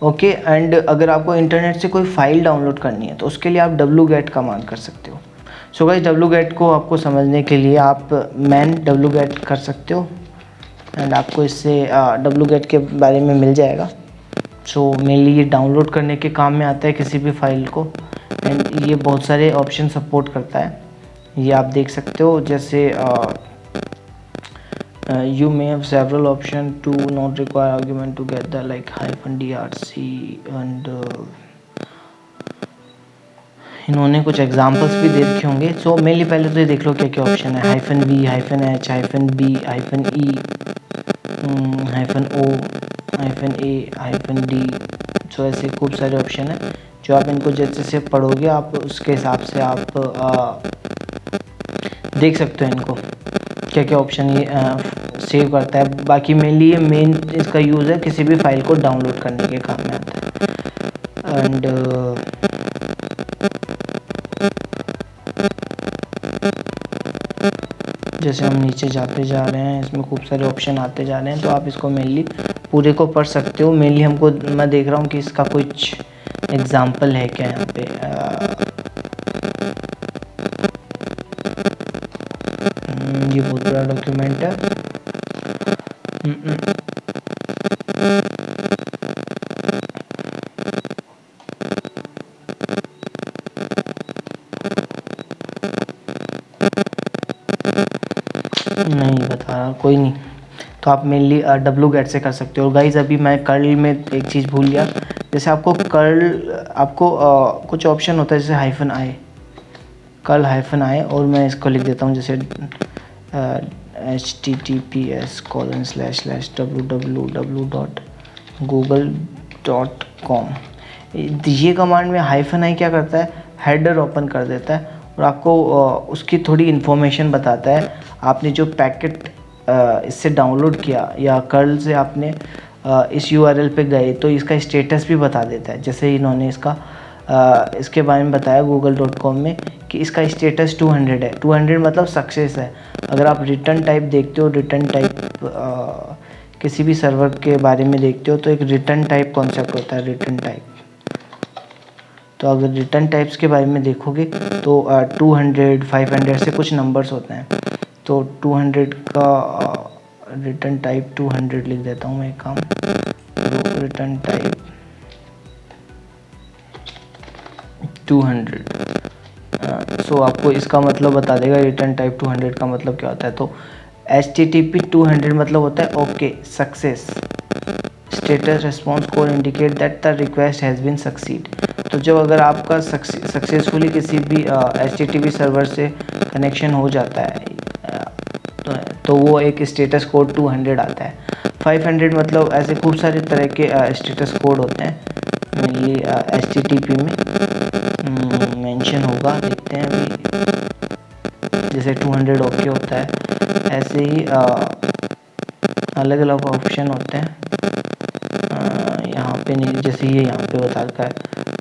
ओके एंड अगर आपको इंटरनेट से कोई फाइल डाउनलोड करनी है तो उसके लिए आप wget कमांड कर सकते हो। सो गाइस wget को आपको समझने के लिए आप मैन wget कर सकते हो एंड आपको इससे wget के बारे में मिल जाएगा। सो मेनली ये डाउनलोड करने के काम में आता है किसी भी फाइल को, एंड ये बहुत सारे ऑप्शन सपोर्ट करता है, ये आप देख सकते हो। जैसे you may have several option to not require argument to get the like -drc and इन्होंने कुछ एग्जांपल्स भी दे रखे होंगे। सो मेनली पहले तो ये देख लो क्या क्या ऑप्शन है, -v, -h, -b, -e, -o, -a, -d। सो ऐसे खूब सारे ऑप्शन है जो आप इनको जैसे से पढ़ोगे आप उसके हिसाब से आप देख सकते हो इनको क्या क्या ऑप्शन ये सेव करता है। बाकी मेनली ये मेन इसका यूज़ है किसी भी फाइल को डाउनलोड करने के काम में आता है। एंड जैसे हम नीचे जाते जा रहे हैं इसमें खूब सारे ऑप्शन आते जा रहे हैं, तो आप इसको मेनली पूरे को पढ़ सकते हो। मेनली हमको मैं देख रहा हूँ कि इसका कुछ एग्जाम्पल है क्या यहाँ पे। ये बहुत बड़ा डॉक्यूमेंट है। नहीं बता रहा, कोई नहीं। तो आप मेनली wget से कर सकते हो। गाइज अभी मैं कर्ल में एक चीज़ भूल गया, जैसे आपको कर्ल आपको कुछ ऑप्शन होता है जैसे -i, कर्ल -i, और मैं इसको लिख देता हूँ जैसे https://www.google.com। ये कमांड में -i क्या करता है, हेडर ओपन कर देता है और आपको उसकी थोड़ी इन्फॉर्मेशन बताता है। आपने जो पैकेट इससे डाउनलोड किया या कर्ल से आपने इस URL पे गए तो इसका स्टेटस भी बता देता है। जैसे इन्होंने इसके बारे में बताया google.com में कि इसका स्टेटस 200 है। 200 मतलब सक्सेस है। अगर आप रिटर्न टाइप देखते हो, रिटर्न टाइप किसी भी सर्वर के बारे में देखते हो तो एक रिटर्न टाइप कॉन्सेप्ट होता है, रिटर्न टाइप। तो अगर रिटर्न टाइप्स के बारे में देखोगे तो 200, 500 से कुछ नंबर्स होते हैं। तो 200 का रिटर्न टाइप 200 लिख देता हूँ मैं एक काम, तो रिटर्न टाइप 200। सो आपको इसका मतलब बता देगा रिटर्न टाइप 200 का मतलब क्या होता है। तो HTTP 200 मतलब होता है okay success, status response code indicate that the request has been succeed. तो जब अगर आपका सक्सेसफुली किसी भी HTTP सर्वर से कनेक्शन हो जाता है तो वो एक स्टेटस कोड 200 आता है। 500 मतलब ऐसे खूब सारे तरह के स्टेटस कोड होते हैं मेनली HTTP में मेंशन होगा, देखते हैं अभी। जैसे 200 ओके होता है, ऐसे ही अलग अलग ऑप्शन होते हैं। यहाँ पे नहीं, जैसे ये यहाँ पे बता रखा है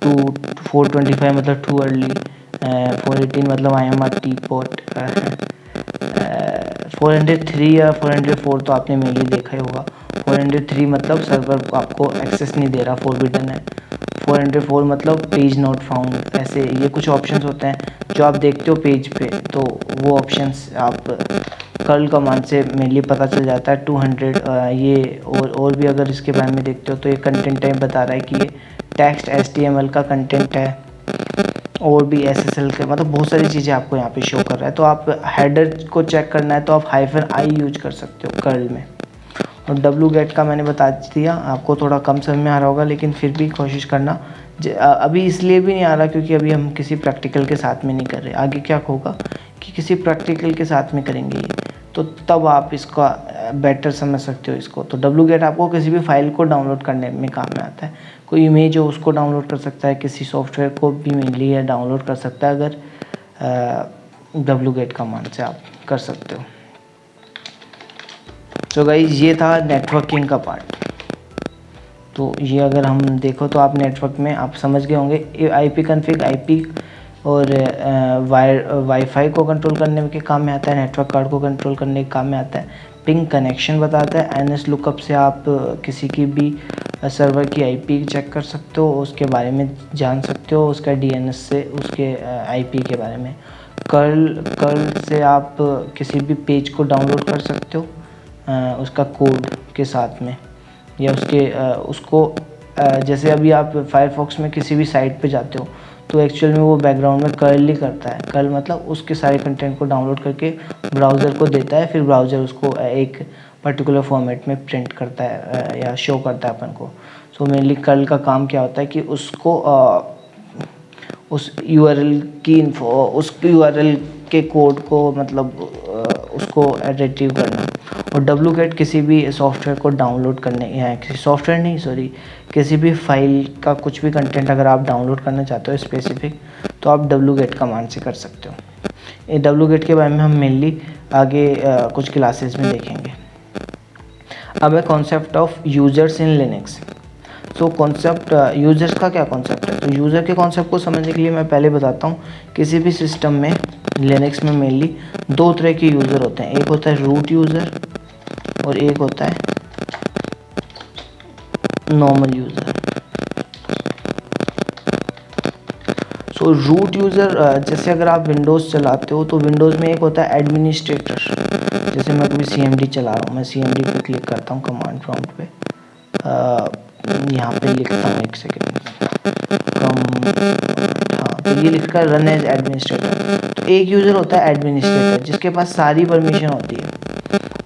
425 मतलब टू अर्ली, 418 मतलब आई एम टी पोट, 403 या 404 तो आपने मेनली देखा ही होगा। 403 मतलब सर्वर आपको एक्सेस नहीं दे रहा, फॉरबिडन है। 404 मतलब पेज नॉट फाउंड। ऐसे ये कुछ ऑप्शंस होते हैं जो आप देखते हो पेज पे, तो वो ऑप्शंस आप कर्ल कमांड से मेनली पता चल जाता है 200 ये और भी अगर इसके बारे में देखते हो तो ये कंटेंट टाइप बता रहा है कि ये टेक्स्ट HTML का कंटेंट है और भी SSL के, मतलब बहुत सारी चीज़ें आपको यहाँ पे शो कर रहा है। तो आप हेडर को चेक करना है तो आप -i यूज कर सकते हो कर्ल में। और wget का मैंने बता दिया, आपको थोड़ा कम समझ में आ रहा होगा लेकिन फिर भी कोशिश करना। अभी इसलिए भी नहीं आ रहा क्योंकि अभी हम किसी प्रैक्टिकल के साथ में नहीं कर रहे। आगे क्या होगा कि किसी प्रैक्टिकल के साथ में करेंगे ये, तो तब आप इसका बेटर समझ सकते हो इसको। तो wget आपको किसी भी फाइल को डाउनलोड करने में काम में आता है। कोई इमेज हो उसको डाउनलोड कर सकता है, किसी सॉफ्टवेयर को भी मेनली है डाउनलोड कर सकता है, अगर wget कमांड से आप कर सकते हो। तो गाइस ये था नेटवर्किंग का पार्ट। तो ये अगर हम देखो तो आप नेटवर्क में आप समझ गए होंगे IP कॉन्फ़िग, IP और वाईफाई को कंट्रोल करने के काम में आता है, नेटवर्क कार्ड को कंट्रोल करने के काम में आता है, पिंग कनेक्शन बताता है, NS लुकअप से आप किसी की भी सर्वर की IP चेक कर सकते हो, उसके बारे में जान सकते हो, उसका DNS से उसके IP के बारे में। कर्ल से आप किसी भी पेज को डाउनलोड कर सकते हो उसका कोड के साथ में, या उसको जैसे अभी आप फायरफॉक्स में किसी भी साइट पे जाते हो तो एक्चुअल में वो बैकग्राउंड में कर्ल ही करता है। कर्ल मतलब उसके सारे कंटेंट को डाउनलोड करके ब्राउज़र को देता है, फिर ब्राउज़र उसको एक पर्टिकुलर फॉर्मेट में प्रिंट करता है या शो करता है अपन को। सो मेनली कर्ल का काम क्या होता है कि उसको उस URL की उस URL के कोड को मतलब उसको रिट्रीव करना। और wget किसी भी सॉफ्टवेयर को डाउनलोड करने या किसी सॉफ्टवेयर नहीं सॉरी किसी भी फाइल का कुछ भी कंटेंट अगर आप डाउनलोड करना चाहते हो स्पेसिफिक, तो आप wget कमांड से कर सकते हो। ये wget के बारे में हम मेनली आगे कुछ क्लासेस में देखेंगे। अब है concept of users in Linux. तो कॉन्सेप्ट यूज़र्स का क्या कॉन्सेप्ट है, तो यूज़र के कॉन्सेप्ट को समझने के लिए मैं पहले बताता हूँ। किसी भी सिस्टम में लिनक्स में मेनली दो तरह के यूज़र होते हैं, एक होता है रूट यूज़र और एक होता है normal user. So root user जैसे अगर आप विंडोज़ चलाते हो तो विंडोज़ में एक होता है एडमिनिस्ट्रेटर। जैसे मैं कभी CMD चला रहा हूँ, मैं CMD पे क्लिक करता हूँ कमांड प्रॉम्प्ट पे, यहाँ पे लिखता हूँ, एक सेकेंड, हाँ तो ये लिखकर रन एज एडमिनिस्ट्रेटर। तो एक यूज़र होता है एडमिनिस्ट्रेटर जिसके पास सारी परमिशन होती है,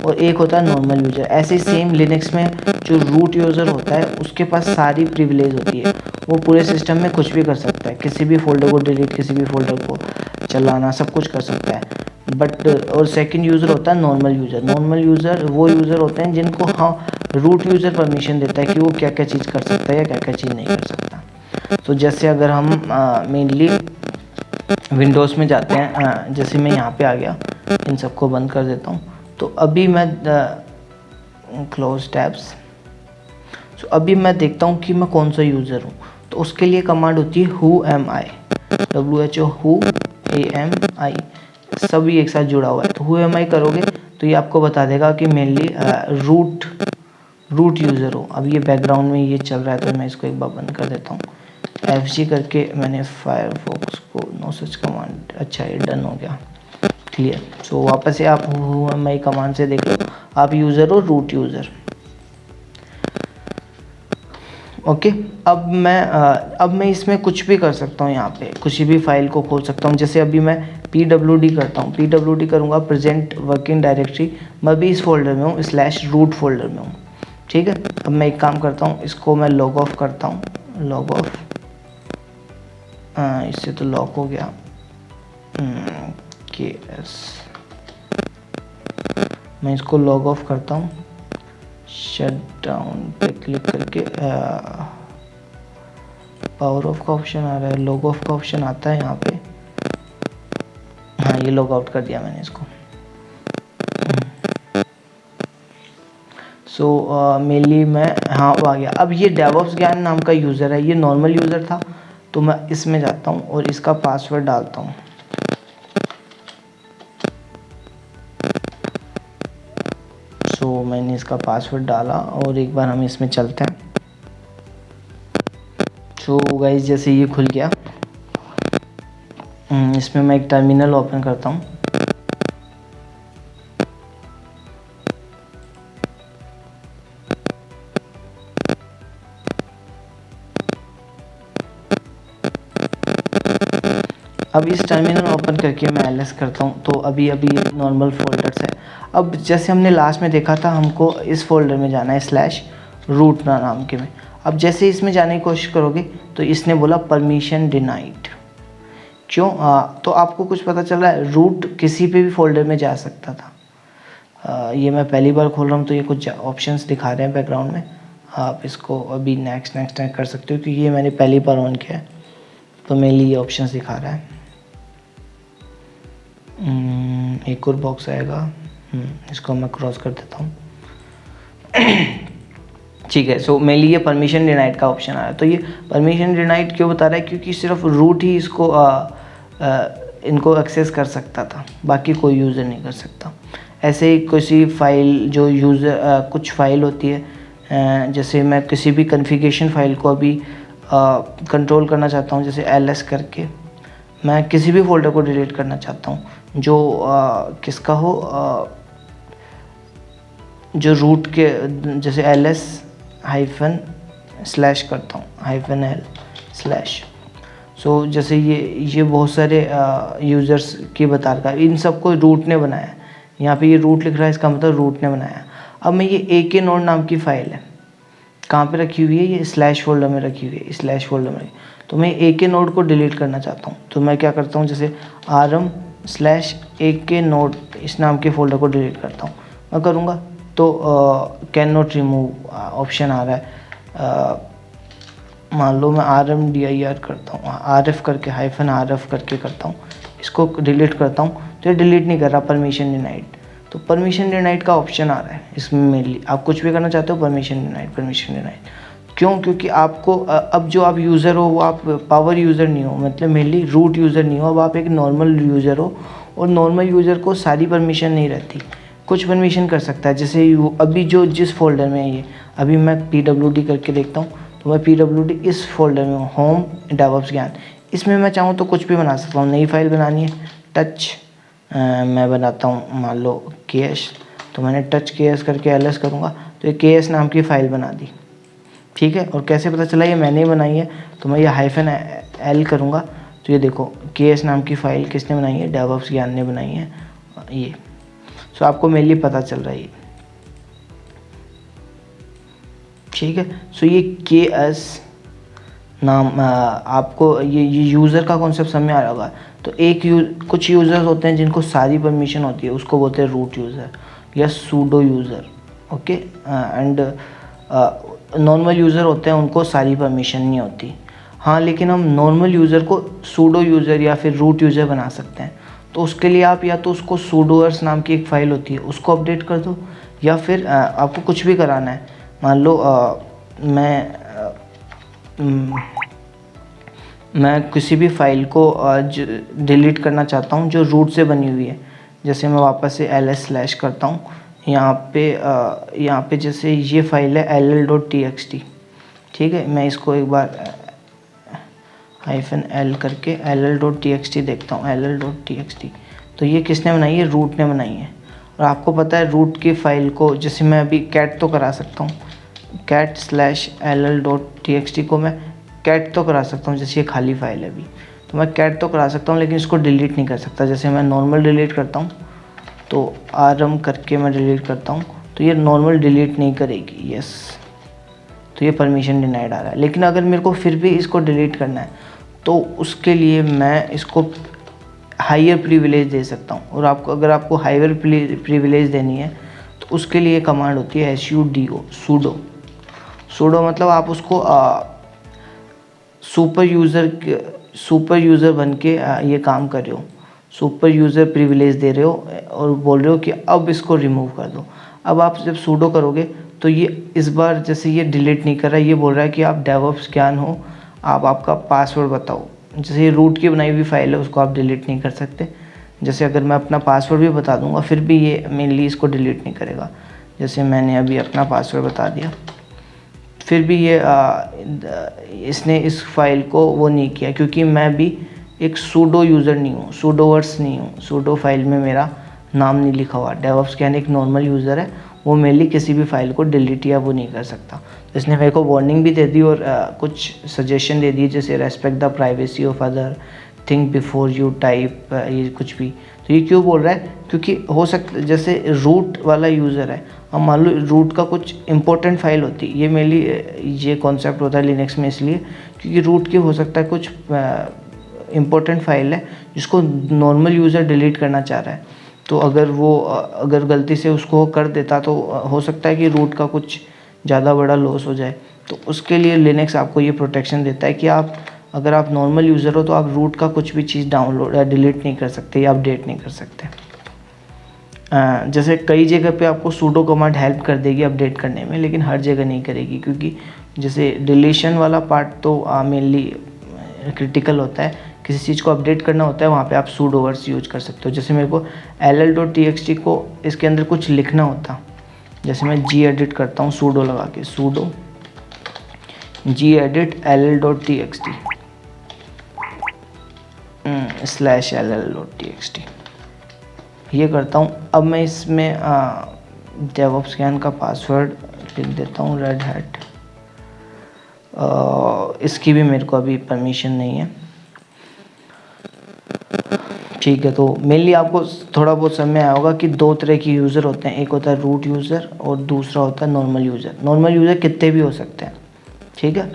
और एक होता है नॉर्मल यूज़र। ऐसे सेम लिनक्स में जो रूट यूज़र होता है उसके पास सारी प्रिविलेज होती है, वो पूरे सिस्टम में कुछ भी कर सकता है, किसी भी फोल्डर को डिलीट, किसी भी फोल्डर को चलाना, सब कुछ कर सकता है। बट और सेकंड यूज़र होता है नॉर्मल यूज़र। नॉर्मल यूज़र वो यूज़र होते हैं जिनको हाँ रूट यूज़र परमिशन देता है कि वो क्या क्या चीज़ कर सकता है या क्या क्या चीज़ नहीं कर सकता। तो जैसे अगर हम मेनली विंडोज़ में जाते हैं, जैसे मैं यहाँ पे आ गया, इन सबको बंद कर देता हूँ। तो अभी मैं क्लोज टैब्स। सो अभी मैं देखता हूँ कि मैं कौन सा यूज़र हूँ। तो उसके लिए कमांड होती है who am I, WHO who AMI, सभी एक साथ जुड़ा हुआ है। तो who am I करोगे तो ये आपको बता देगा कि मेनली रूट यूज़र हो। अब ये बैकग्राउंड में ये चल रहा है तो मैं इसको एक बार बंद कर देता हूँ। FG करके मैंने फायरफॉक्स को नो सच कमांड, अच्छा ये डन हो गया, क्लियर। सो वापस से आप who am I कमांड से देख लो, आप यूज़र हो रूट यूज़र। ओके, अब मैं इसमें कुछ भी कर सकता हूँ, यहाँ पे किसी भी फाइल को खोल सकता हूँ। जैसे अभी मैं pwd करता हूँ, pwd करूँगा प्रेजेंट वर्किंग डायरेक्टरी, मैं भी इस फोल्डर में हूँ, /root फोल्डर में हूँ, ठीक है। अब मैं एक काम करता हूँ, इसको मैं लॉग ऑफ करता हूँ, लॉग ऑफ, इससे तो लॉक हो गया, KS, मैं इसको लॉग ऑफ करता हूँ, शट डाउन पे क्लिक करके पावर ऑफ का ऑप्शन आ रहा है, लॉग ऑफ का ऑप्शन आता है यहाँ पे, हाँ ये लॉग आउट कर दिया मैंने इसको। सो मेनली मैं हाँ आ गया। अब ये डेवऑप्स ज्ञान नाम का यूज़र है, ये नॉर्मल यूज़र था, तो मैं इसमें जाता हूँ और इसका पासवर्ड डालता हूँ। सो मैंने इसका पासवर्ड डाला और एक बार हम इसमें चलते हैं। सो गाइस जैसे ये खुल गया, इसमें मैं एक टर्मिनल ओपन करता हूँ। अब इस टर्मिनल ओपन करके मैं ls करता हूँ तो अभी नॉर्मल फोल्डर्स है। अब जैसे हमने लास्ट में देखा था हमको इस फोल्डर में जाना है /root नाम के में। अब जैसे इसमें जाने की कोशिश करोगे तो इसने बोला परमिशन डिनाइड। क्यों? तो आपको कुछ पता चल रहा है, रूट किसी पे भी फोल्डर में जा सकता था। ये मैं पहली बार खोल रहा हूँ तो ये कुछ ऑप्शंस दिखा रहे हैं बैकग्राउंड में। आप इसको अभी नेक्स्ट कर सकते हो क्योंकि ये मैंने पहली बार ऑन किया है तो मेरे लिए ये ऑप्शंस दिखा रहा है। एक और बॉक्स आएगा, इसको मैं क्रॉस कर देता हूँ। ठीक है, सो मेरे लिए परमिशन डिनाइड का ऑप्शन आया। तो ये परमिशन डिनाइड क्यों बता रहा है? क्योंकि सिर्फ रूट ही इसको इनको एक्सेस कर सकता था, बाकी कोई यूज़र नहीं कर सकता। ऐसे ही किसी फाइल जो यूज़र कुछ फाइल होती है, जैसे मैं किसी भी कॉन्फ़िगरेशन फाइल को अभी कंट्रोल करना चाहता हूँ, जैसे ls करके मैं किसी भी फोल्डर को डिलीट करना चाहता हूँ जो किसका हो, जो रूट के, जैसे ls -/ करता हूँ -l/। सो जैसे ये बहुत सारे यूज़र्स की बता रहा है, इन सबको रूट ने बनाया है। यहाँ पे ये रूट लिख रहा है, इसका मतलब रूट ने बनाया। अब मैं ये ak-node नाम की फ़ाइल है, कहाँ पे रखी हुई है? ये / फोल्डर में रखी हुई है, / फोल्डर में। तो मैं ak-node को डिलीट करना चाहता हूँ तो मैं क्या करता हूँ, जैसे rm/ak-node इस नाम के फोल्डर को डिलीट करता हूँ। मैं करूँगा तो कैन नॉट रिमूव ऑप्शन आ रहा है। मान लो मैं rmdir करता हूँ, rf करके -rf करके करता हूँ, इसको डिलीट करता हूँ तो ये डिलीट नहीं कर रहा, परमिशन डिनाइड। तो परमिशन डिनाइड का ऑप्शन आ रहा है इसमें। मेनली आप कुछ भी करना चाहते हो परमिशन डिनाइड। क्यों? क्योंकि आपको अब जो आप यूज़र हो वो आप पावर यूज़र नहीं हो, मतलब मेनली रूट यूज़र नहीं हो, अब आप एक नॉर्मल यूज़र हो। और नॉर्मल यूज़र को सारी परमिशन नहीं रहती, कुछ परमिशन कर सकता है। जैसे अभी जो जिस फोल्डर में है ये, अभी मैं pwd करके देखता हूँ तो मैं pwd इस फोल्डर में हूँ, होम डेवऑप्स ज्ञान। इसमें मैं चाहूँ तो कुछ भी बना सकता हूँ। नई फाइल बनानी है, टच मैं बनाता हूँ मान लो ks, तो मैंने टच ks करके ls करूँगा तो ये ks नाम की फ़ाइल बना दी। ठीक है, और कैसे पता चला? ये मैंने ही बनाई है, तो मैं ये -l करूँगा तो ये देखो ks नाम की फ़ाइल किसने बनाई है? डेवऑप्स ज्ञान ने बनाई है ये। सो आपको मेरे लिए पता चल रहा है ये। ठीक है, सो ये ks नाम आपको ये यूज़र का कॉन्सेप्ट समझ में आ रहा होगा। तो कुछ यूज़र्स होते हैं जिनको सारी परमिशन होती है, उसको बोलते हैं रूट यूज़र या pseudo user. Okay, and normal user होते हैं, उनको सारी परमिशन नहीं होती। हाँ, लेकिन हम नॉर्मल यूज़र को सूडो यूज़र या फिर रूट यूज़र बना सकते हैं। तो उसके लिए आप या तो उसको sudoers नाम की एक फ़ाइल होती है उसको अपडेट कर दो, या फिर आपको कुछ भी कराना है। मान लो मैं किसी भी फ़ाइल को डिलीट करना चाहता हूँ जो रूट से बनी हुई है। जैसे मैं वापस से ls/ करता हूँ, यहाँ पे जैसे ये फ़ाइल है ll.txt। ठीक है, मैं इसको एक बार -l करके ll.txt देखता हूँ, ll.txt। तो ये किसने बनाई है? रूट ने बनाई है। और आपको पता है रूट की फ़ाइल को, जैसे मैं अभी कैट तो करा सकता हूँ, cat/ll.txt को मैं कैट तो करा सकता हूँ, जैसे ये खाली फ़ाइल है अभी, तो मैं कैट तो करा सकता हूँ लेकिन इसको डिलीट नहीं कर सकता। जैसे मैं नॉर्मल डिलीट करता हूँ तो rm करके मैं डिलीट करता हूँ तो ये नॉर्मल डिलीट नहीं करेगी। यस, तो ये परमिशन डिनाइड आ रहा है। लेकिन अगर मेरे को फिर भी इसको डिलीट करना है तो उसके लिए मैं इसको हायर प्रिविलेज दे सकता हूँ। और अगर आपको हायर प्रिविलेज देनी है तो उसके लिए कमांड होती है sudo। मतलब आप उसको सुपर यूज़र बन के ये काम कर रहे हो, सुपर यूज़र प्रिविलेज दे रहे हो और बोल रहे हो कि अब इसको रिमूव कर दो। अब आप जब सूडो करोगे तो ये इस बार जैसे ये डिलीट नहीं कर रहा है, ये बोल रहा है कि आप डेवऑप्स ज्ञान हो, आप आपका पासवर्ड बताओ। जैसे ये रूट की बनाई हुई फ़ाइल है उसको आप डिलीट नहीं कर सकते। जैसे अगर मैं अपना पासवर्ड भी बता दूंगा फिर भी ये मेनली इसको डिलीट नहीं करेगा। जैसे मैंने अभी अपना पासवर्ड बता दिया, फिर भी ये इसने इस फाइल को वो नहीं किया, क्योंकि मैं भी एक सूडो यूज़र नहीं हूँ, सूडोवर्स नहीं हूँ। सूडो फाइल में मेरा नाम नहीं लिखा हुआ। डेवऑप्स ज्ञान एक नॉर्मल यूज़र है, वो मेनली किसी भी फाइल को डिलीट या वो नहीं कर सकता। तो इसने मेरे को वार्निंग भी दे दी और कुछ सजेशन दे दिए, जैसे respect the privacy of other, think before you type, ये कुछ भी। तो ये क्यों बोल रहा है, क्योंकि हो सकता जैसे रूट वाला यूज़र है, अब मान लो रूट का कुछ इंपॉर्टेंट फाइल होती है, ये मेनली ये कॉन्सेप्ट होता है लिनक्स में इसलिए क्योंकि रूट की हो सकता है कुछ इंपॉर्टेंट फाइल है जिसको नॉर्मल यूज़र डिलीट करना चाह रहा है, तो अगर गलती से उसको कर देता तो हो सकता है कि रूट का कुछ ज़्यादा बड़ा लॉस हो जाए। तो उसके लिए लिनक्स आपको ये प्रोटेक्शन देता है कि अगर आप नॉर्मल यूज़र हो तो आप रूट का कुछ भी चीज़ डाउनलोड या डिलीट नहीं कर सकते या अपडेट नहीं कर सकते। जैसे कई जगह पे आपको सूडो कमांड हेल्प कर देगी अपडेट करने में, लेकिन हर जगह नहीं करेगी, क्योंकि जैसे डिलीशन वाला पार्ट तो मेनली क्रिटिकल होता है, किसी चीज़ को अपडेट करना होता है, वहाँ पे आप सूडो वर्ड्स यूज कर सकते हो। जैसे मेरे को ll.txt को इसके अंदर कुछ लिखना होता, जैसे मैं gedit करता हूँ सूडो लगा के, सूडो gedit ll.txt /ll.txt ये करता हूँ। अब मैं इसमें डेवऑप्स ज्ञान का पासवर्ड लिख देता हूँ रेड हैट। इसकी भी मेरे को अभी परमिशन नहीं है, ठीक है। तो मेनली आपको थोड़ा बहुत समझ में आया होगा कि दो तरह के यूज़र होते हैं, एक होता है रूट यूज़र और दूसरा होता है नॉर्मल यूज़र। नॉर्मल यूज़र कितने भी हो सकते हैं, ठीक है,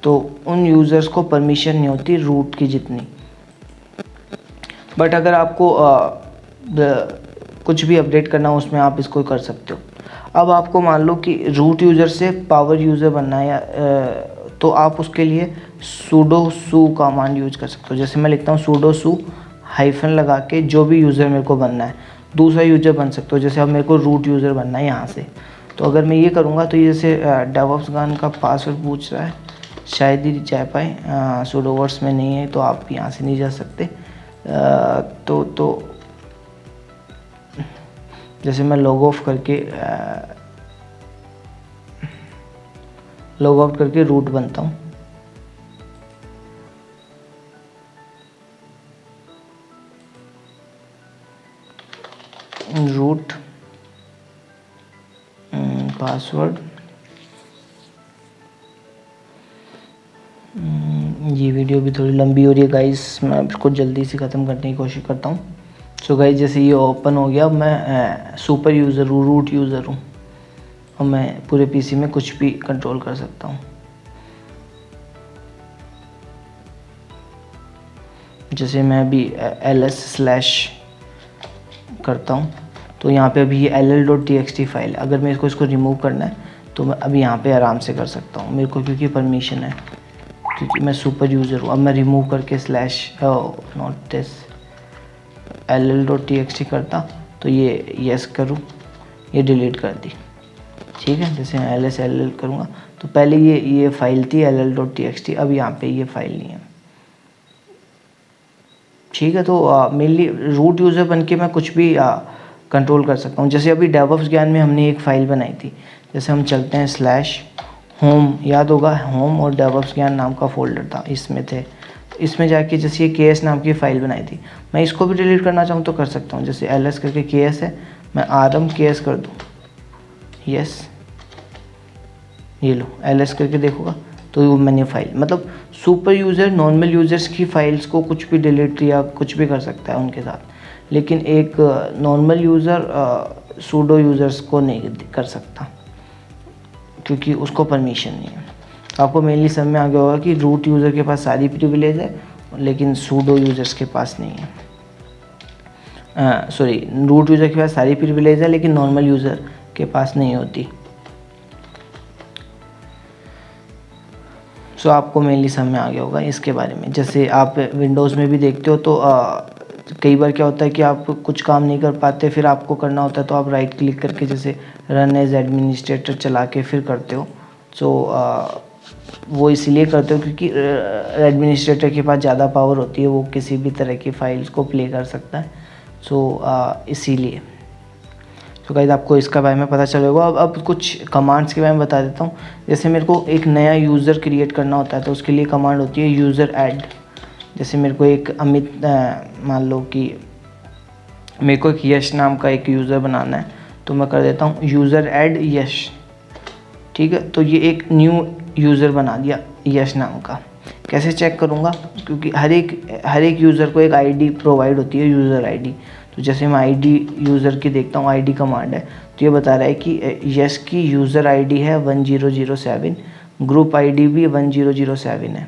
तो उन यूज़र्स को परमिशन नहीं होती रूट की जितनी, बट अगर आपको कुछ भी अपडेट करना हो उसमें आप इसको कर सकते हो। अब आपको मान लो कि रूट यूज़र से पावर यूज़र बनना है या तो आप उसके लिए सूडो सू कमांड यूज कर सकते हो। जैसे मैं लिखता हूँ सूडो सू हाइफन लगा के जो भी यूज़र मेरे को बनना है, दूसरा यूज़र बन सकते हो। जैसे अब मेरे को रूट यूज़र बनना है यहाँ से, तो अगर मैं ये करूँगा तो ये जैसे डेवऑप्स गान का पासवर्ड पूछ रहा है, शायद ही जा पाए, सूडो वर्ड्स में नहीं है तो आप यहाँ से नहीं जा सकते। तो जैसे मैं लॉग आउट करके रूट बनता हूँ, रूट पासवर्ड। ये वीडियो भी थोड़ी लंबी हो रही है गाइस, मैं इसको जल्दी से ख़त्म करने की कोशिश करता हूँ। सो गाइस जैसे ये ओपन हो गया, मैं सुपर यूज़र हूँ, रूट यूज़र हूँ और मैं पूरे पीसी में कुछ भी कंट्रोल कर सकता हूँ। जैसे मैं अभी ls/ करता हूँ तो यहाँ पे अभी ये ll.txt फाइल है, अगर मैं इसको रिमूव करना है तो मैं अभी यहाँ पे आराम से कर सकता हूँ, मेरे को क्योंकि परमिशन है, क्योंकि मैं सुपर यूज़र हूँ। अब मैं रिमूव करके नॉट दिस ll.txt करता तो ये यस करूँ, ये डिलीट कर दी, ठीक है। जैसे मैं ls करूँगा तो पहले ये फाइल थी ll.txt, अब यहाँ पे ये फाइल नहीं है, ठीक है। तो मेनली रूट यूज़र बन के मैं कुछ भी कंट्रोल कर सकता हूँ। जैसे अभी डेवऑप्स ज्ञान में हमने एक फ़ाइल बनाई थी, जैसे हम चलते हैं /home, याद होगा होम और डेवऑप्स ज्ञान नाम का फोल्डर था, इसमें थे। तो इसमें जाके जैसे ये KS नाम की फ़ाइल बनाई थी, मैं इसको भी डिलीट करना चाहूँ तो कर सकता हूँ। जैसे ls करके KS है, मैं rm KS कर दूँ, यस, ये लो ls करके देखोगा तो वो मैंने फाइल, मतलब सुपर यूज़र नॉर्मल यूज़र्स की फाइल्स को कुछ भी डिलीट या कुछ भी कर सकता है उनके साथ, लेकिन एक नॉर्मल यूज़र सूडो यूज़र्स को नहीं कर सकता क्योंकि उसको परमिशन नहीं है। आपको मेनली समझ में आ गया होगा कि रूट यूज़र के पास सारी प्रिविलेज है लेकिन सूडो यूज़र्स के पास नहीं है। सॉरी, रूट यूज़र के पास सारी प्रिविलेज है लेकिन नॉर्मल यूज़र के पास नहीं होती। सो आपको मेनली समझ में आ गया होगा इसके बारे में। जैसे आप विंडोज़ में भी देखते हो तो कई बार क्या होता है कि आप कुछ काम नहीं कर पाते, फिर आपको करना होता है तो आप राइट क्लिक करके जैसे रन एज एडमिनिस्ट्रेटर चला के फिर करते हो। सो वो इसलिए करते हो क्योंकि एडमिनिस्ट्रेटर के पास ज़्यादा पावर होती है, वो किसी भी तरह की फाइल्स को प्ले कर सकता है। सो इसीलिए तो गाइस आपको इसका बारे में पता चलेगा। अब कुछ कमांड्स के बारे में बता देता हूँ। जैसे मेरे को एक नया यूज़र क्रिएट करना होता है तो उसके लिए कमांड होती है यूज़र ऐड। जैसे मेरे को एक अमित, मान लो कि मेरे को एक यश नाम का एक यूज़र बनाना है तो मैं कर देता हूँ यूज़र ऐड यश, ठीक है। तो ये एक न्यू यूज़र बना दिया यश नाम का। कैसे चेक करूँगा, क्योंकि हर एक यूज़र को एक आईडी प्रोवाइड होती है, यूज़र आईडी। तो जैसे मैं आईडी यूज़र की देखता हूँ, आईडी कमांड है, तो ये बता रहा है कि यस की यूज़र आईडी है 1007, ग्रुप आईडी भी 1007 है।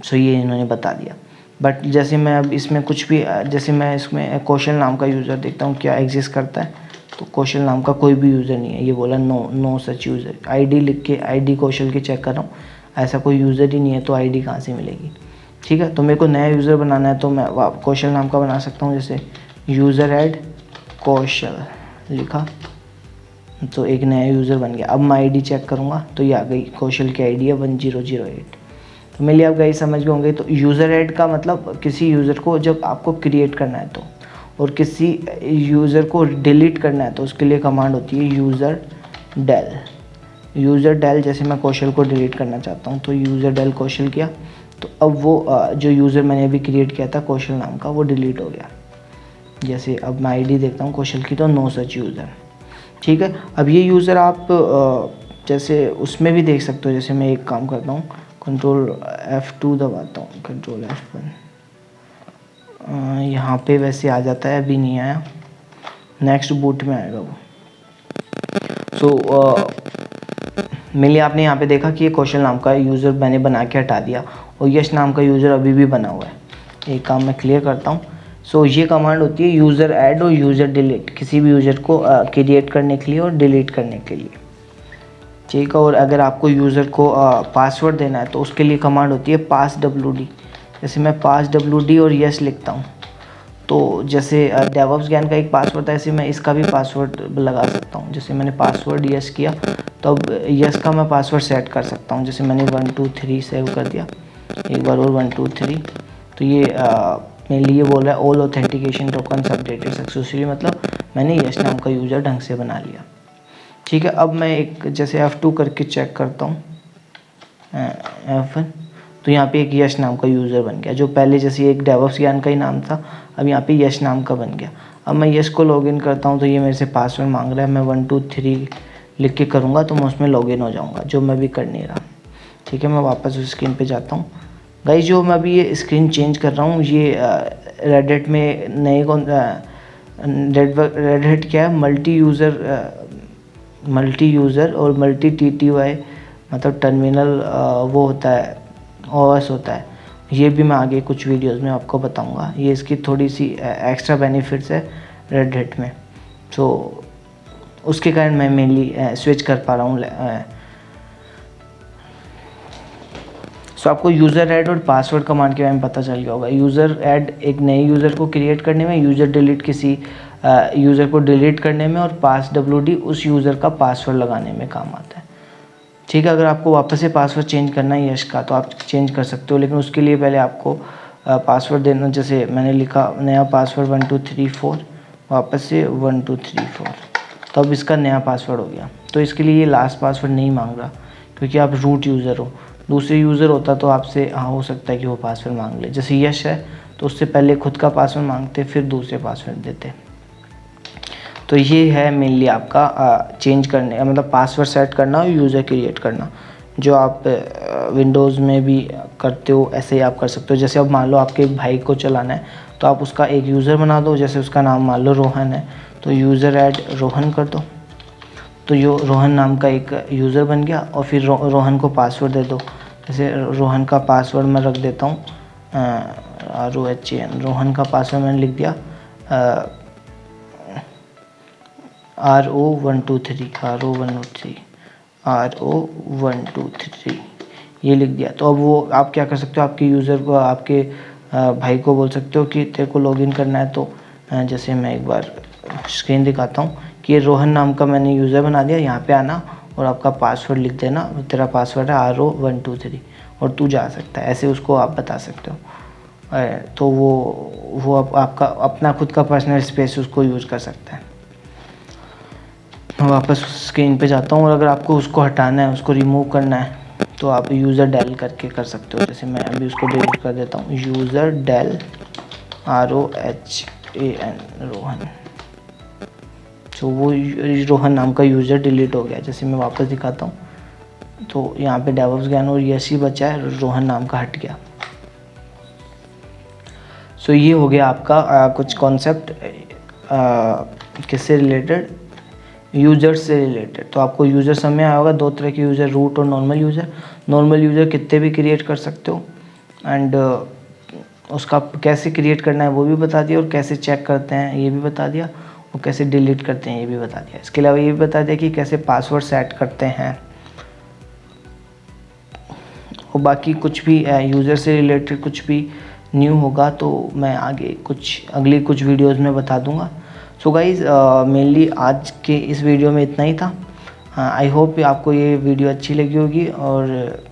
सो ये इन्होंने बता दिया। बट जैसे मैं अब इसमें कुछ भी, जैसे मैं इसमें कौशल नाम का यूज़र देखता हूँ क्या एग्जिस्ट करता है, तो कौशल नाम का कोई भी यूज़र नहीं है। ये बोला नो सच यूज़र। आईडी लिख के, आईडी कौशल की चेक कर रहा हूँ, ऐसा कोई यूज़र ही नहीं है, तो आईडी कहाँ से मिलेगी। ठीक है, तो मेरे को नया यूज़र बनाना है, तो मैं कौशल नाम का बना सकता हूँ। जैसे यूज़र ऐड कौशल लिखा, तो एक नया यूज़र बन गया। अब मैं आईडी चेक करूँगा तो ये आ गई, कौशल की आईडी है 1008। तो मेरे लिए आप गाइस समझ गए होंगे। तो यूज़र ऐड का मतलब किसी यूज़र को जब आपको क्रिएट करना है तो, और किसी यूज़र को डिलीट करना है तो उसके लिए कमांड होती है यूज़र डेल। जैसे मैं कौशल को डिलीट करना चाहता हूँ तो यूज़र डेल कौशल किया, तो अब वो जो यूज़र मैंने अभी क्रिएट किया था कौशल नाम का, वो डिलीट हो गया। जैसे अब मैं आईडी देखता हूँ कौशल की, तो नो सच यूज़र। ठीक है, अब ये यूज़र आप जैसे उसमें भी देख सकते हो। जैसे मैं एक काम करता हूँ, कंट्रोल F2 दबाता हूँ, कंट्रोल F1, यहाँ पे वैसे आ जाता है, अभी नहीं आया, नेक्स्ट बूट में आएगा वो। मेनली आपने यहाँ पे देखा कि ये कौशल नाम का यूज़र मैंने बना के हटा दिया, और यश नाम का यूज़र अभी भी बना हुआ है। एक काम मैं क्लियर करता हूँ। ये कमांड होती है यूज़र ऐड और यूज़र डिलीट, किसी भी यूज़र को क्रिएट करने के लिए और डिलीट करने के लिए। ठीक है, और अगर आपको यूज़र को पासवर्ड देना है तो उसके लिए कमांड होती है पास WD। जैसे मैं पास WD और यस लिखता हूँ, तो जैसे डेवऑप्स ज्ञान का एक पासवर्ड था, ऐसे मैं इसका भी पासवर्ड लगा सकता हूँ। जैसे मैंने पासवर्ड यस किया, तो अब यस का मैं पासवर्ड सेट कर सकता हूँ। जैसे मैंने 1 2 3 सेव कर दिया, एक बार और 1 2 3, तो ये मेरे लिए बोल रहा है all authentication tokens updated successfully, मतलब मैंने यश नाम का यूज़र ढंग से बना लिया। ठीक है, अब मैं एक जैसे F2 करके चेक करता हूँ, F1, तो यहाँ पे एक यश नाम का यूज़र बन गया। जो पहले जैसे एक डेवऑप्स ज्ञान का ही नाम था, अब यहाँ पे यश नाम का बन गया। अब मैं यश को लॉगिन करता हूँ, तो ये मेरे से पासवर्ड मांग रहा है। मैं 1 2 3 लिख के करूँगा तो मैं उसमें लॉगिन हो जाऊँगा, जो मैं भी कर नहीं रहा। ठीक है, मैं वापस उस स्क्रीन पे जाता हूँ। गाइस, जो मैं अभी ये स्क्रीन चेंज कर रहा हूँ, ये रेडिट में नए रेडिट क्या है, मल्टी यूज़र और मल्टी TTY, मतलब टर्मिनल वो होता है, OS होता है। ये भी मैं आगे कुछ वीडियोस में आपको बताऊंगा। ये इसकी थोड़ी सी एक्स्ट्रा बेनिफिट्स है रेडिट में, तो उसके कारण मैं मेनली स्विच कर पा रहा हूँ। सो आपको यूज़र ऐड और पासवर्ड कमांड के बारे में पता चल गया होगा। यूज़र ऐड एक नए यूज़र को क्रिएट करने में, यूज़र डिलीट किसी यूज़र को डिलीट करने में, और पास WD उस यूज़र का पासवर्ड लगाने में काम आता है। ठीक है, अगर आपको वापस से पासवर्ड चेंज करना है यश का, तो आप चेंज कर सकते हो, लेकिन उसके लिए पहले आपको पासवर्ड देना। जैसे मैंने लिखा नया पासवर्ड 1 2 3 4, वापस से 1 2 3 4, तो अब इसका नया पासवर्ड हो गया। तो इसके लिए ये लास्ट पासवर्ड नहीं मांग रहा, क्योंकि आप रूट यूज़र हो। दूसरे यूज़र होता तो आपसे हो सकता है कि वो पासवर्ड मांग ले। जैसे यश है, तो उससे पहले खुद का पासवर्ड मांगते, फिर दूसरे पासवर्ड देते। तो ये है मेनली आपका चेंज करने, मतलब पासवर्ड सेट करना और यूज़र क्रिएट करना, जो आप विंडोज़ में भी करते हो, ऐसे ही आप कर सकते हो। जैसे अब मान लो आपके एक भाई को चलाना है, तो आप उसका एक यूज़र बना दो। जैसे उसका नाम मान लो रोहन है, तो यूज़र ऐड रोहन कर दो, तो यो रोहन नाम का एक यूज़र बन गया। और फिर रोहन को पासवर्ड दे दो। जैसे रोहन का पासवर्ड मैं रख देता हूँ ROHAN, रोहन का पासवर्ड मैंने लिख दिया RO123 ये लिख दिया। तो अब वो आप क्या कर सकते हो, आपके यूज़र को, आपके भाई को बोल सकते हो कि तेरे को लॉगिन करना है। तो जैसे मैं एक बार स्क्रीन दिखाता हूँ कि ये रोहन नाम का मैंने यूज़र बना दिया। यहाँ पे आना और आपका पासवर्ड लिख देना, तेरा पासवर्ड है RO123, और तू जा सकता है, ऐसे उसको आप बता सकते हो। तो वो आपका अपना खुद का पर्सनल स्पेस उसको यूज़ कर सकता है। मैं वापस स्क्रीन पे जाता हूँ, और अगर आपको उसको हटाना है, उसको रिमूव करना है, तो आप यूज़र डेल करके कर सकते हो। जैसे मैं अभी उसको डिलीट कर देता हूँ, यूज़र डेल ROHAN रोहन। तो वो रोहन नाम का यूज़र डिलीट हो गया। जैसे मैं वापस दिखाता हूँ, तो यहाँ पे डेवऑप्स ज्ञान और यश ही बचा है, रोहन नाम का हट गया। सो ये हो गया आपका कुछ कॉन्सेप्ट किससे रिलेटेड, यूज़र से रिलेटेड। तो आपको यूज़र समझ में आया होगा, दो तरह के यूज़र, रूट और नॉर्मल यूज़र। नॉर्मल यूज़र कितने भी क्रिएट कर सकते हो एंड उसका कैसे क्रिएट करना है वो भी बता दिया, और कैसे चेक करते हैं ये भी बता दिया, और कैसे डिलीट करते हैं ये भी बता दिया। इसके अलावा ये भी बता दिया कि कैसे पासवर्ड सेट करते हैं, और बाकी कुछ भी यूज़र से रिलेटेड कुछ भी न्यू होगा तो मैं आगे अगली कुछ वीडियोस में बता दूंगा। सो गाइज़ मेनली आज के इस वीडियो में इतना ही था। आई होप आपको ये वीडियो अच्छी लगी होगी। और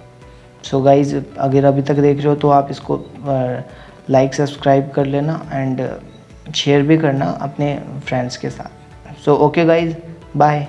सो गाइज़ अगर अभी तक देख रहे हो तो आप इसको लाइक सब्सक्राइब कर लेना एंड शेयर भी करना अपने फ्रेंड्स के साथ। So okay guys, bye.